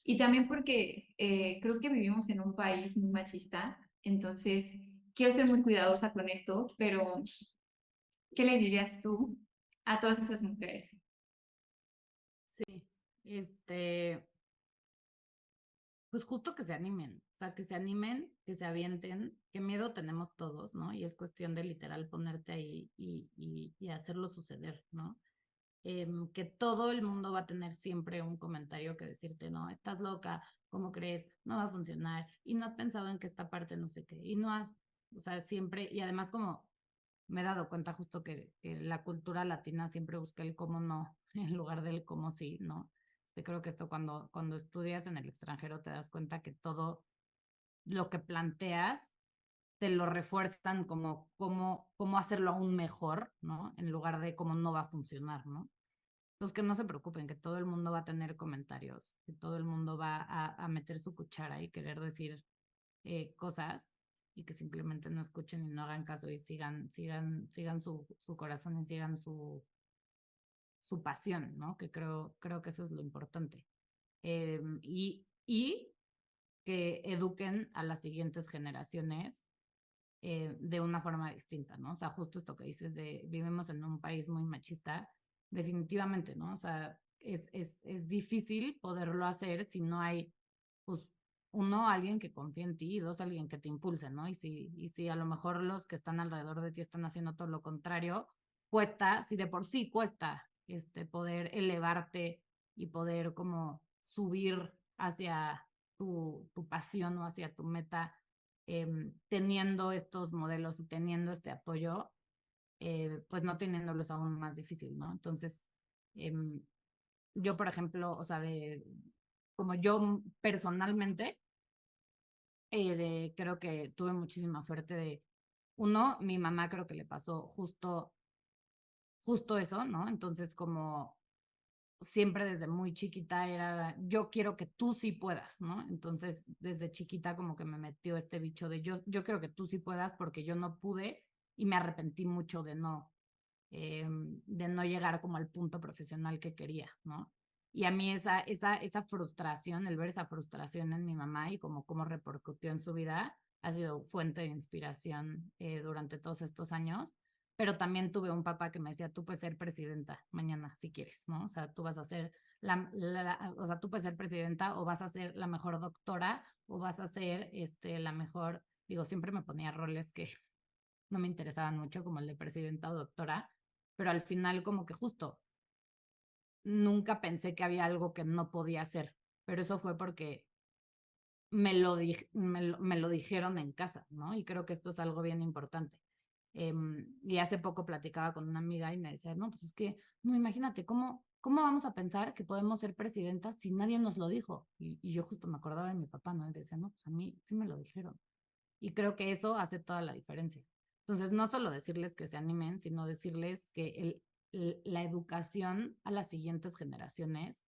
Y también porque creo que vivimos en un país muy machista, entonces quiero ser muy cuidadosa con esto, pero ¿qué le dirías tú a todas esas mujeres? Sí, este, pues justo que se animen, o sea, que se animen, que se avienten, que miedo tenemos todos, ¿no? Y es cuestión de literal ponerte ahí y hacerlo suceder, ¿no? Que todo el mundo va a tener siempre un comentario que decirte, no, estás loca, ¿cómo crees? No va a funcionar, y no has pensado en que esta parte no sé qué, y no has, o sea, siempre, y además como me he dado cuenta justo que la cultura latina siempre busca el cómo no en lugar del cómo sí, ¿no? Creo que esto cuando estudias en el extranjero te das cuenta que todo lo que planteas te lo refuerzan como cómo hacerlo aún mejor, ¿no? En lugar de cómo no va a funcionar, ¿no? Pues que no se preocupen, que todo el mundo va a tener comentarios, que todo el mundo va a meter su cuchara y querer decir cosas y que simplemente no escuchen y no hagan caso y sigan su corazón y sigan su pasión, ¿no? Que creo que eso es lo importante. Y que eduquen a las siguientes generaciones de una forma distinta, ¿no? O sea, justo esto que dices de vivimos en un país muy machista, definitivamente, ¿no? O sea, es difícil poderlo hacer si no hay, pues, uno, alguien que confíe en ti y dos, alguien que te impulse, ¿no? Y si a lo mejor los que están alrededor de ti están haciendo todo lo contrario, cuesta, si de por sí cuesta, poder elevarte y poder como subir hacia tu pasión o hacia tu meta, teniendo estos modelos y teniendo este apoyo, pues no teniéndolo es aún más difícil, ¿no? Entonces, em, yo, por ejemplo, o sea, como yo personalmente, creo que tuve muchísima suerte uno, mi mamá creo que le pasó justo eso, ¿no? Entonces, como siempre desde muy chiquita era, yo quiero que tú sí puedas, ¿no? Entonces, desde chiquita como que me metió este bicho de yo quiero que tú sí puedas porque yo no pude y me arrepentí mucho de no llegar como al punto profesional que quería, ¿no? Y a mí esa frustración, el ver esa frustración en mi mamá y cómo repercutió en su vida, ha sido fuente de inspiración durante todos estos años. Pero también tuve un papá que me decía, tú puedes ser presidenta mañana si quieres, ¿no? O sea, tú vas a ser o sea, tú puedes ser presidenta o vas a ser la mejor doctora o vas a ser la mejor, digo, siempre me ponía roles que no me interesaban mucho, como el de presidenta o doctora, pero al final como que justo nunca pensé que había algo que no podía hacer, pero eso fue porque me lo dijeron en casa, ¿no? Y creo que esto es algo bien importante. Y hace poco platicaba con una amiga y me decía, no, pues es que, no, imagínate, ¿cómo vamos a pensar que podemos ser presidentas si nadie nos lo dijo? Y yo justo me acordaba de mi papá, ¿no? Y decía, no, pues a mí sí me lo dijeron. Y creo que eso hace toda la diferencia. Entonces, no solo decirles que se animen, sino decirles que la educación a las siguientes generaciones,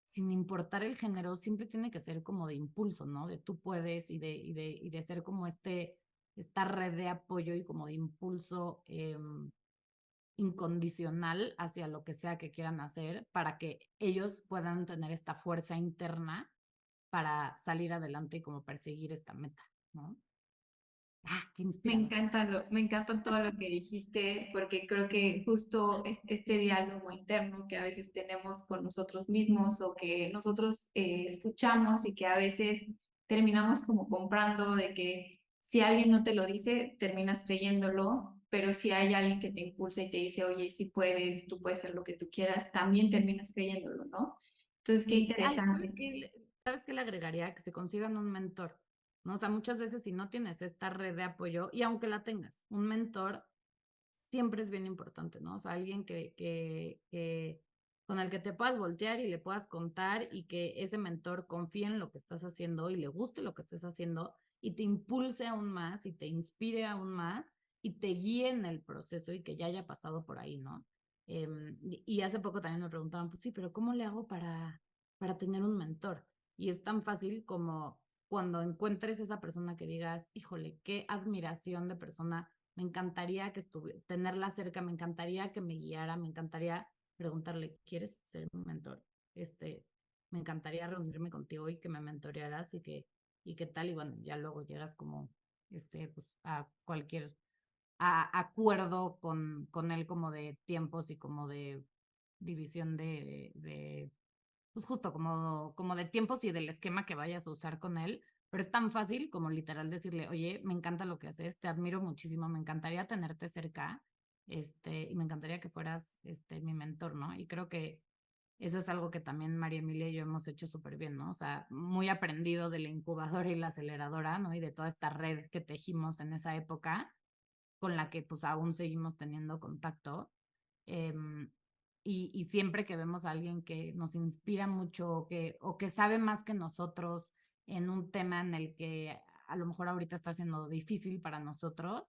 sin importar el género, siempre tiene que ser como de impulso, ¿no? De tú puedes y de ser como esta red de apoyo y como de impulso incondicional hacia lo que sea que quieran hacer para que ellos puedan tener esta fuerza interna para salir adelante y como perseguir esta meta, ¿no? Qué inspirador. Me encanta todo lo que dijiste, porque creo que justo este diálogo interno que a veces tenemos con nosotros mismos o que nosotros escuchamos y que a veces terminamos como comprando de que si alguien no te lo dice, terminas creyéndolo, pero si hay alguien que te impulsa y te dice, oye, si puedes, tú puedes hacer lo que tú quieras, también terminas creyéndolo, ¿no? Entonces, qué Y, ay, interesante. ¿sabes qué le agregaría? Que se consigan un mentor, ¿no? O sea, muchas veces si no tienes esta red de apoyo, y aunque la tengas, un mentor siempre es bien importante, ¿no? O sea, alguien con el que te puedas voltear y le puedas contar y que ese mentor confíe en lo que estás haciendo y le guste lo que estés haciendo y te impulse aún más y te inspire aún más y te guíe en el proceso y que ya haya pasado por ahí, ¿no? Y hace poco también me preguntaban, pues sí, pero ¿cómo le hago para tener un mentor? Y es tan fácil como cuando encuentres esa persona que digas, híjole, qué admiración de persona, me encantaría tenerla cerca, me encantaría que me guiara, me encantaría preguntarle, ¿quieres ser mi mentor? Me encantaría reunirme contigo y que me mentorearas y qué tal, y bueno, ya luego llegas como, pues a cualquier acuerdo con él como de tiempos y como de división pues justo como de tiempos y del esquema que vayas a usar con él, pero es tan fácil como literal decirle, oye, me encanta lo que haces, te admiro muchísimo, me encantaría tenerte cerca, y me encantaría que fueras, mi mentor, ¿no? Y creo que eso es algo que también María Emilia y yo hemos hecho súper bien, ¿no? O sea, muy aprendido de la incubadora y la aceleradora, ¿no? Y de toda esta red que tejimos en esa época, con la que pues aún seguimos teniendo contacto. Em, y siempre que vemos a alguien que nos inspira mucho o que sabe más que nosotros en un tema en el que a lo mejor ahorita está siendo difícil para nosotros,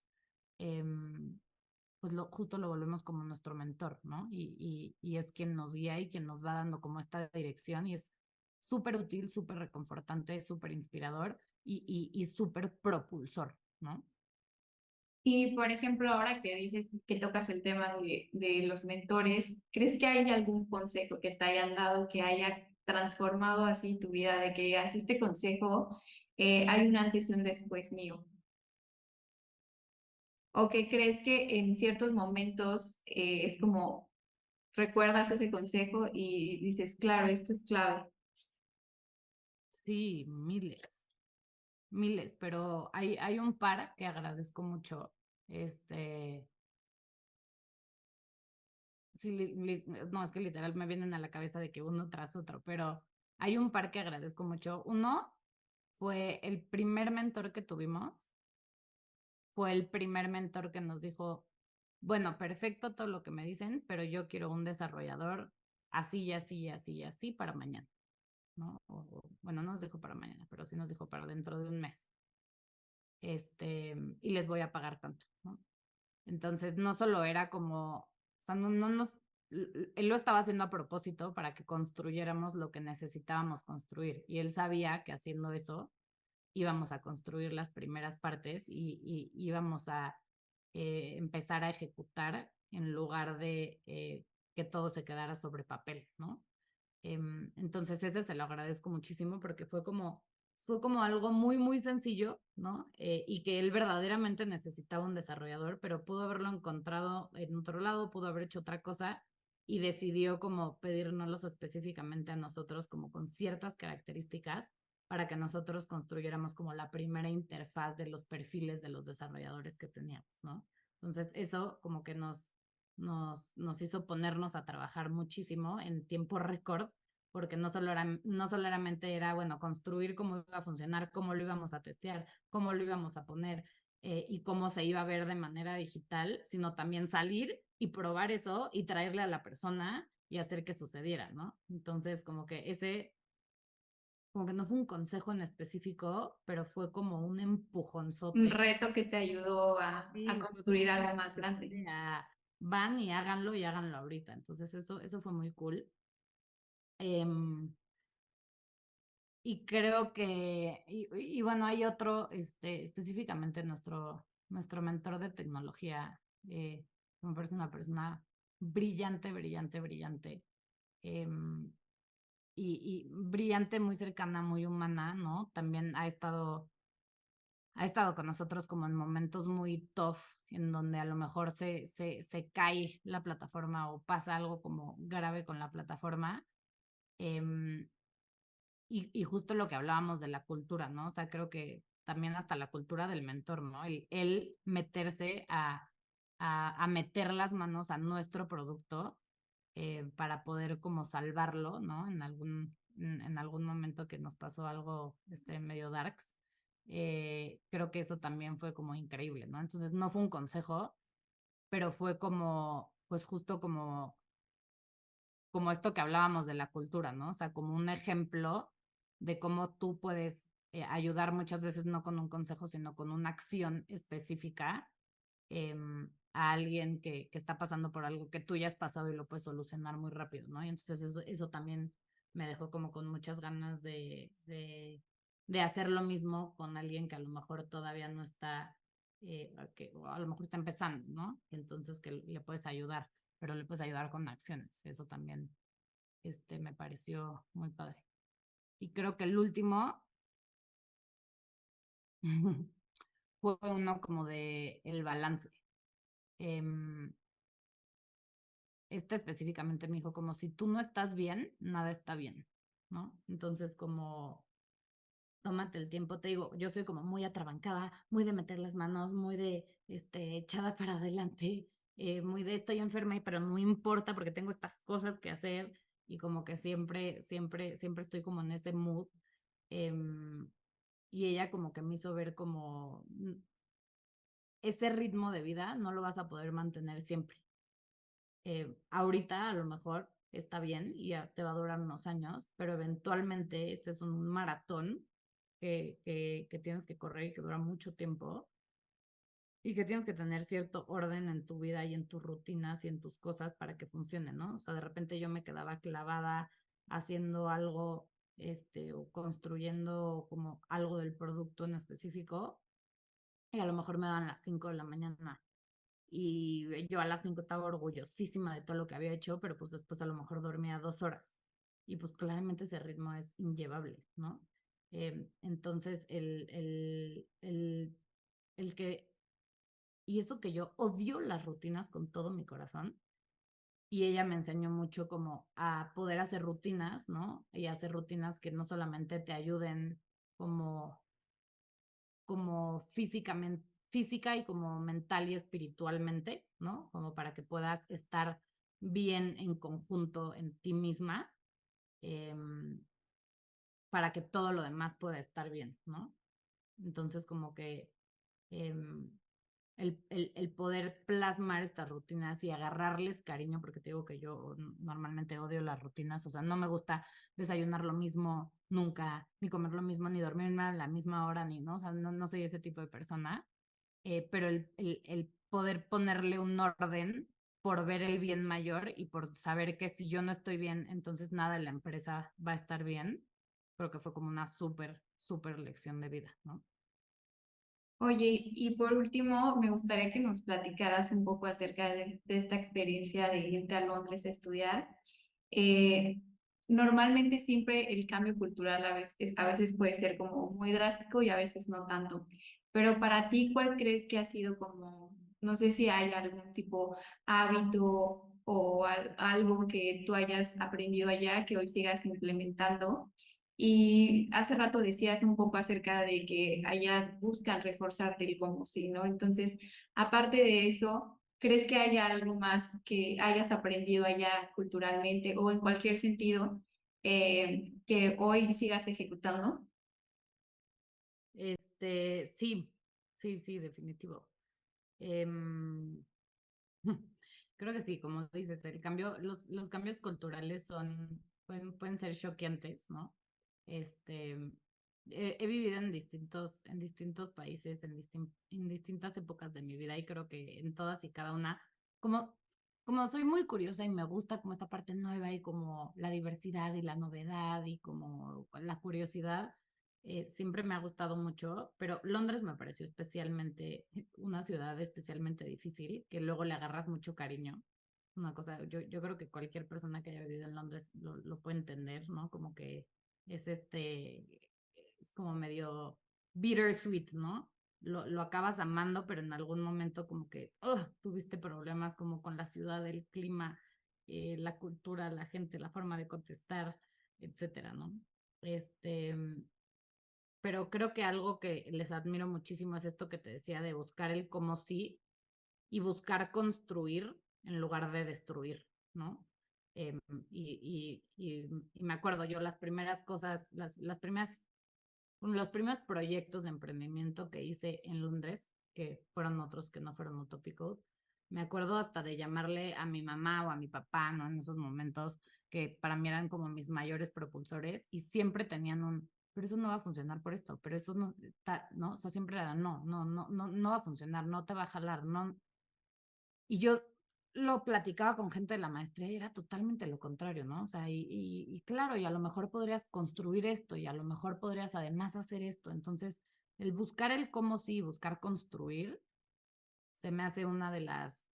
pues justo lo volvemos como nuestro mentor, ¿no? Y es quien nos guía y quien nos va dando como esta dirección y es súper útil, súper reconfortante, súper inspirador y súper propulsor, ¿no? Y por ejemplo, ahora que dices que tocas el tema de los mentores, ¿crees que hay algún consejo que te hayan dado que haya transformado así tu vida, de que digas, este consejo, hay un antes y un después mío? ¿O que crees que en ciertos momentos es como recuerdas ese consejo y dices, claro, esto es clave. Sí, miles, miles, pero hay un par que agradezco mucho. Este, sí, no, es que literal me vienen a la cabeza de que uno tras otro, pero hay un par que agradezco mucho. Uno fue el primer mentor que tuvimos, fue el primer mentor que nos dijo, bueno, perfecto todo lo que me dicen, pero yo quiero un desarrollador así y así y así y así para mañana, ¿no? Bueno, no nos dijo para mañana, pero sí nos dijo para dentro de un mes. Y les voy a pagar tanto, ¿no? Entonces, no solo era como, o sea, no nos, él lo estaba haciendo a propósito para que construyéramos lo que necesitábamos construir. Y él sabía que haciendo eso íbamos a construir las primeras partes y íbamos a empezar a ejecutar en lugar de que todo se quedara sobre papel, ¿no? Entonces ese se lo agradezco muchísimo porque fue como algo muy, muy sencillo, ¿no? Y que él verdaderamente necesitaba un desarrollador, pero pudo haberlo encontrado en otro lado, pudo haber hecho otra cosa y decidió como pedirnos específicamente a nosotros como con ciertas características para que nosotros construyéramos como la primera interfaz de los perfiles de los desarrolladores que teníamos, ¿no? Entonces eso como que nos hizo ponernos a trabajar muchísimo en tiempo récord, porque no solamente era, bueno, construir cómo iba a funcionar, cómo lo íbamos a testear, cómo lo íbamos a poner y cómo se iba a ver de manera digital, sino también salir y probar eso y traerle a la persona y hacer que sucediera, ¿no? Entonces, como que no fue un consejo en específico, pero fue como un Un empujonzote. reto que te ayudó a Sí, fue como construir un algo más grande. empujonzote a van y háganlo ahorita. Entonces eso fue muy cool. Em, y creo que, y bueno, hay otro, específicamente nuestro mentor de tecnología, me parece una persona brillante, brillante, brillante. em, y brillante, muy cercana, muy humana, ¿no? También ha estado con nosotros como en momentos muy tough, en donde a lo mejor se cae la plataforma o pasa algo como grave con la plataforma. em, y justo lo que hablábamos de la cultura, ¿no? O sea, creo que también hasta la cultura del mentor, ¿no? El meterse a meter las manos a nuestro producto para poder como salvarlo, ¿no? En algún momento que nos pasó algo medio darks. Creo que eso también fue como increíble, ¿no? Entonces no fue un consejo, pero fue como, pues justo como esto que hablábamos de la cultura, ¿no? O sea, como un ejemplo de cómo tú puedes ayudar muchas veces no con un consejo, sino con una acción específica a alguien que está pasando por algo que tú ya has pasado y lo puedes solucionar muy rápido, ¿no? Y entonces eso también me dejó como con muchas ganas de hacer lo mismo con alguien que a lo mejor todavía no está, o a lo mejor está empezando, ¿no? Entonces que le puedes ayudar, pero le puedes ayudar con acciones. Eso también me pareció muy padre. Y creo que el último fue uno como de el balance. Um, específicamente me dijo como si tú no estás bien, nada está bien, ¿no? Entonces como tómate el tiempo, te digo, yo soy como muy atrabancada, muy de meter las manos, muy de echada para adelante, muy de estoy enferma, pero no importa porque tengo estas cosas que hacer y como que siempre, siempre, siempre estoy como en ese mood. Y ella como que me hizo ver como ese ritmo de vida no lo vas a poder mantener siempre. Ahorita a lo mejor está bien y ya te va a durar unos años, pero eventualmente este es un maratón que tienes que correr y que dura mucho tiempo y que tienes que tener cierto orden en tu vida y en tus rutinas y en tus cosas para que funcione, ¿no? O sea, de repente yo me quedaba clavada haciendo algo, o construyendo como algo del producto en específico y a lo mejor me daban las 5 de la mañana y yo a las 5 estaba orgullosísima de todo lo que había hecho, pero pues después a lo mejor dormía 2 horas y pues claramente ese ritmo es inllevable, ¿no? Entonces el que, y eso que yo odio las rutinas con todo mi corazón, y ella me enseñó mucho como a poder hacer rutinas, ¿no? Y hacer rutinas que no solamente te ayuden como, como físicamente, física y como mental y espiritualmente, ¿no? Como para que puedas estar bien en conjunto en ti misma, em, para que todo lo demás pueda estar bien, ¿no? Entonces, como que em, el poder plasmar estas rutinas y agarrarles cariño, porque te digo que yo normalmente odio las rutinas, o sea, no me gusta desayunar lo mismo nunca, ni comer lo mismo, ni dormirme a la misma hora, ni, ¿no? O sea, no soy ese tipo de persona, pero el poder ponerle un orden por ver el bien mayor y por saber que si yo no estoy bien, entonces nada en la empresa va a estar bien, creo que fue como una súper, súper lección de vida, ¿no? Oye, y por último, me gustaría que nos platicaras un poco acerca de esta experiencia de irte a Londres a estudiar. Eh, Normalmente siempre el cambio cultural a veces puede ser como muy drástico y a veces no tanto. Pero para ti, ¿cuál crees que ha sido como, no sé si hay algún tipo hábito o algo que tú hayas aprendido allá que hoy sigas implementando? Y hace rato decías un poco acerca de que allá buscan reforzarte el cómo sí, ¿no? Entonces, aparte de eso, ¿crees que haya algo más que hayas aprendido allá culturalmente o en cualquier sentido que hoy sigas ejecutando? Sí, sí, definitivo. Em, Creo que sí, como dices, el cambio, los cambios culturales pueden ser choqueantes, ¿no? Este, he vivido en distintos países, en distintas épocas de mi vida y creo que en todas y cada una, como, como soy muy curiosa y me gusta como esta parte nueva y como la diversidad y la novedad y como la curiosidad, siempre me ha gustado mucho, pero Londres me pareció especialmente una ciudad especialmente difícil, que luego le agarras mucho cariño. Una cosa, yo creo que cualquier persona que haya vivido en Londres lo puede entender, ¿no? Como que es es como medio bittersweet, ¿no? Lo acabas amando, pero en algún momento como que tuviste problemas como con la ciudad, el clima, la cultura, la gente, la forma de contestar, etcétera, ¿no? Este, pero creo que algo que les admiro muchísimo es esto que te decía de buscar el cómo sí y buscar construir en lugar de destruir, ¿no? Em, y me acuerdo yo las primeras cosas, las primeras, los primeros proyectos de emprendimiento que hice en Londres, que fueron otros que no fueron utópicos, me acuerdo hasta de llamarle a mi mamá o a mi papá, ¿no? En esos momentos que para mí eran como mis mayores propulsores y siempre tenían pero eso no va a funcionar por esto, pero eso no, ¿no? O sea, siempre era, no va a funcionar, no te va a jalar, no. Y yo lo platicaba con gente de la maestría y era totalmente lo contrario, ¿no? O sea, y claro, y a lo mejor podrías construir esto y a lo mejor podrías además hacer esto. Entonces, el buscar el cómo sí, buscar construir, se me hace una de las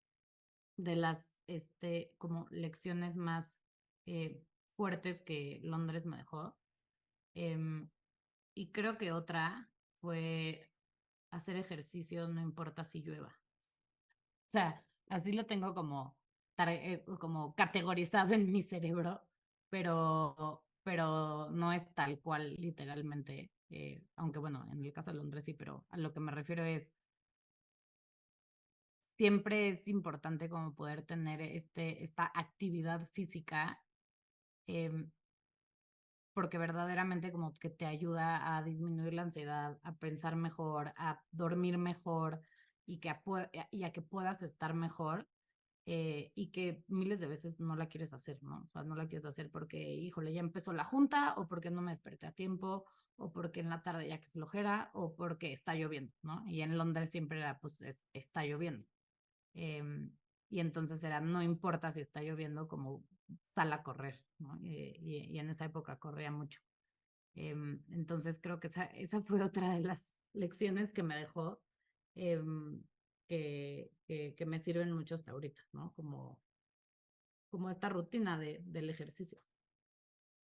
como lecciones más fuertes que Londres me dejó. Em, y creo que otra fue hacer ejercicio, no importa si llueva. O sea, así lo tengo como categorizado en mi cerebro, pero no es tal cual literalmente, aunque bueno, en el caso de Londres sí, pero a lo que me refiero es, siempre es importante como poder tener esta actividad física, em, porque verdaderamente como que te ayuda a disminuir la ansiedad, a pensar mejor, a dormir mejor y a que puedas estar mejor, y que miles de veces no la quieres hacer, ¿no? O sea, no la quieres hacer porque, híjole, ya empezó la junta, o porque no me desperté a tiempo, o porque en la tarde ya que flojera, o porque está lloviendo, ¿no? Y en Londres siempre era, pues, está lloviendo. Em, y entonces era, no importa si está lloviendo, como sal a correr, ¿no? Y en esa época corría mucho. Entonces creo que esa fue otra de las lecciones que me dejó, em, que me sirven mucho hasta ahorita, ¿no? Como esta rutina del ejercicio.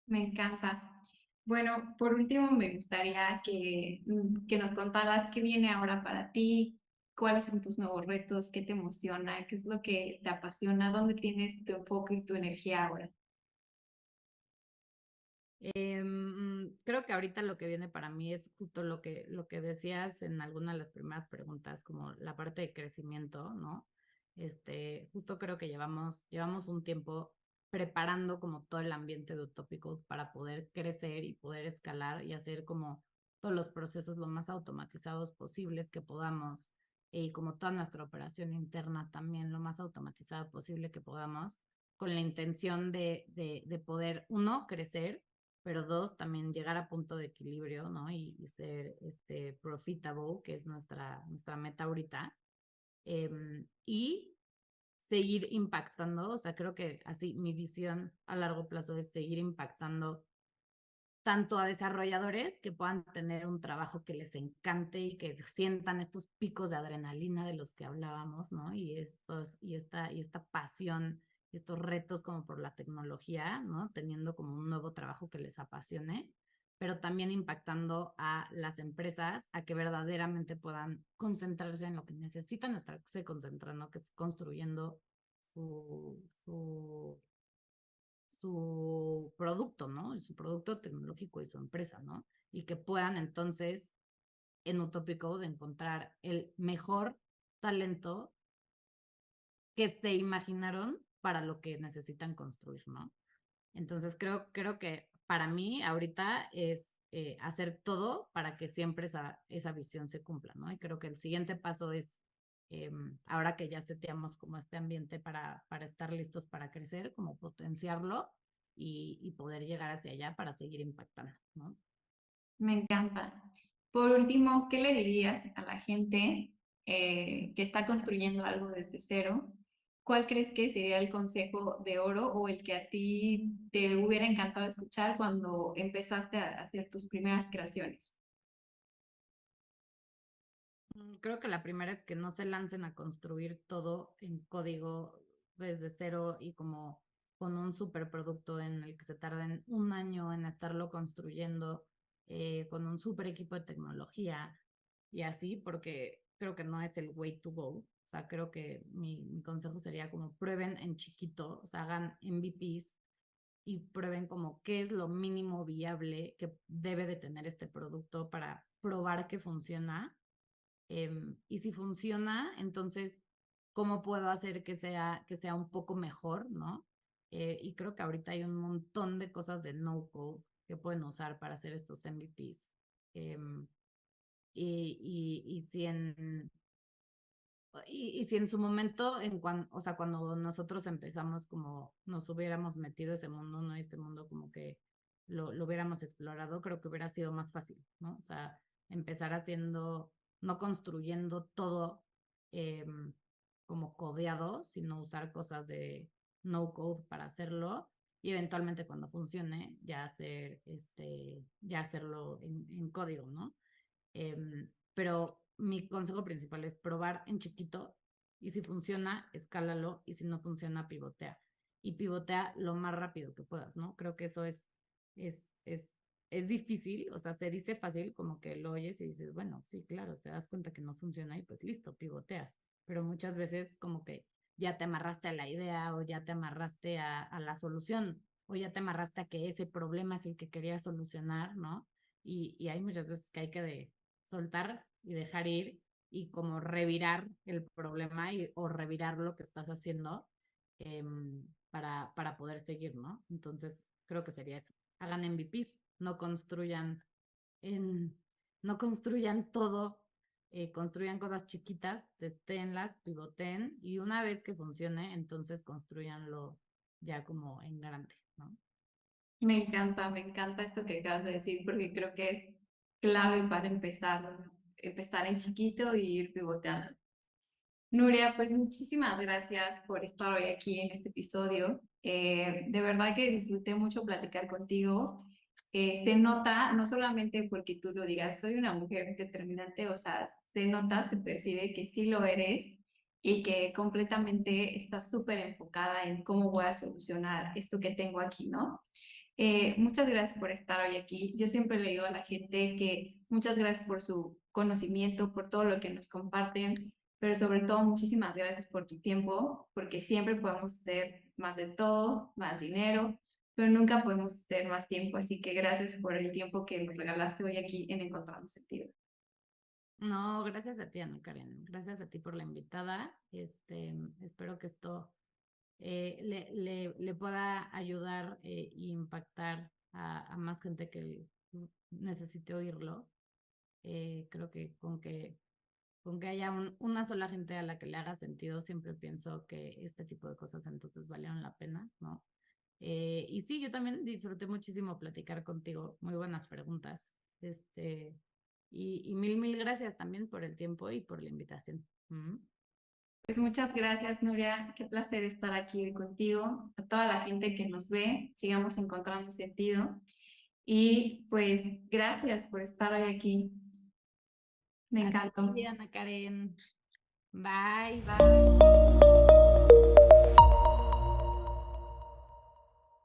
Me encanta. Bueno, por último, me gustaría que nos contaras qué viene ahora para ti, ¿Cuáles son tus nuevos retos? ¿Qué te emociona? ¿Qué es lo que te apasiona? ¿Dónde tienes tu enfoque y tu energía ahora? Creo que ahorita lo que viene para mí es justo lo que decías en alguna de las primeras preguntas, como la parte de crecimiento, ¿no? Justo creo que llevamos un tiempo preparando como todo el ambiente de Utópico para poder crecer y poder escalar y hacer como todos los procesos lo más automatizados posibles que podamos y como toda nuestra operación interna también lo más automatizada posible que podamos con la intención de poder, uno, crecer, pero dos, también llegar a punto de equilibrio, ¿no? Y ser profitable, que es nuestra meta ahorita, y seguir impactando, o sea, creo que así mi visión a largo plazo es seguir impactando tanto a desarrolladores que puedan tener un trabajo que les encante y que sientan estos picos de adrenalina de los que hablábamos, ¿no? Y esta pasión, estos retos como por la tecnología, ¿no? Teniendo como un nuevo trabajo que les apasione, pero también impactando a las empresas a que verdaderamente puedan concentrarse en lo que necesitan estarse concentrando, que es construyendo su su producto, ¿no? Su producto tecnológico y su empresa, ¿no? Y que puedan entonces en Utópico de encontrar el mejor talento que se imaginaron para lo que necesitan construir, ¿no? Entonces creo que para mí ahorita es hacer todo para que siempre esa visión se cumpla, ¿no? Y creo que el siguiente paso es, ahora que ya seteamos como este ambiente para estar listos para crecer, como potenciarlo y poder llegar hacia allá para seguir impactando, ¿no? Me encanta. Por último, ¿qué le dirías a la gente que está construyendo algo desde cero? ¿Cuál crees que sería el consejo de oro o el que a ti te hubiera encantado escuchar cuando empezaste a hacer tus primeras creaciones? Creo que la primera es que no se lancen a construir todo en código desde cero y como con un superproducto en el que se tarden un año en estarlo construyendo con un super equipo de tecnología y así, porque creo que no es el way to go. O sea, creo que mi consejo sería como prueben en chiquito, o sea, hagan MVPs y prueben como qué es lo mínimo viable que debe de tener este producto para probar que funciona y si funciona, entonces, ¿cómo puedo hacer que sea un poco mejor, ¿no? Y creo que ahorita hay un montón de cosas de no code que pueden usar para hacer estos MVPs. Em, y si y si en su momento, o sea, cuando nosotros empezamos, como nos hubiéramos metido ese mundo, ¿no? Este mundo como que lo hubiéramos explorado, creo que hubiera sido más fácil, ¿no? O sea, empezar haciendo, no construyendo todo eh, como codeado, sino usar cosas de no code para hacerlo y eventualmente cuando funcione ya hacerlo en código, ¿no? Pero mi consejo principal es probar en chiquito y si funciona, escálalo y si no funciona, pivotea. Y pivotea lo más rápido que puedas, ¿no? Creo que eso es, es, es difícil, o sea, se dice fácil como que lo oyes y dices, bueno, sí, claro, te das cuenta que no funciona y pues listo, pivoteas. Pero muchas veces como que ya te amarraste a la idea o ya te amarraste a la solución o ya te amarraste a que ese problema es el que querías solucionar, ¿no? Y hay muchas veces que hay que soltar y dejar ir y como revirar el problema o revirar lo que estás haciendo para poder seguir, ¿no? Entonces, creo que sería eso. Hagan MVPs, en, no construyan todo, construyan cosas chiquitas, testéenlas, pivoten y una vez que funcione, entonces construyanlo ya como en grande, ¿no? Me encanta esto que acabas de decir porque creo que es clave para empezar en chiquito y ir pivoteando. Nuria, pues muchísimas gracias por estar hoy aquí en este episodio. De verdad que disfruté mucho platicar contigo. Se nota, no solamente porque tú lo digas, soy una mujer determinante, o sea, se nota, se percibe que sí lo eres y que completamente estás súper enfocada en cómo voy a solucionar esto que tengo aquí, ¿no? Muchas gracias por estar hoy aquí. Yo siempre le digo a la gente que muchas gracias por su conocimiento, por todo lo que nos comparten, pero sobre todo muchísimas gracias por tu tiempo, porque siempre podemos hacer más de todo, más dinero, pero nunca podemos hacer más tiempo, así que gracias por el tiempo que nos regalaste hoy aquí en Encontrando Sentido. No, gracias a ti, Ana Karen. Gracias a ti por la invitada. Espero que esto le pueda ayudar e impactar a más gente que necesite oírlo. Creo que con que haya una sola gente a la que le haga sentido, siempre pienso que este tipo de cosas entonces valieron la pena, ¿no? Y sí, yo también disfruté muchísimo platicar contigo. Muy buenas preguntas. Y mil gracias también por el tiempo y por la invitación. Pues muchas gracias, Nuria. Qué placer estar aquí hoy contigo. A toda la gente que nos ve, sigamos encontrando sentido. Y pues gracias por estar hoy aquí. Me A encantó. ti, Ana Karen. Bye, bye.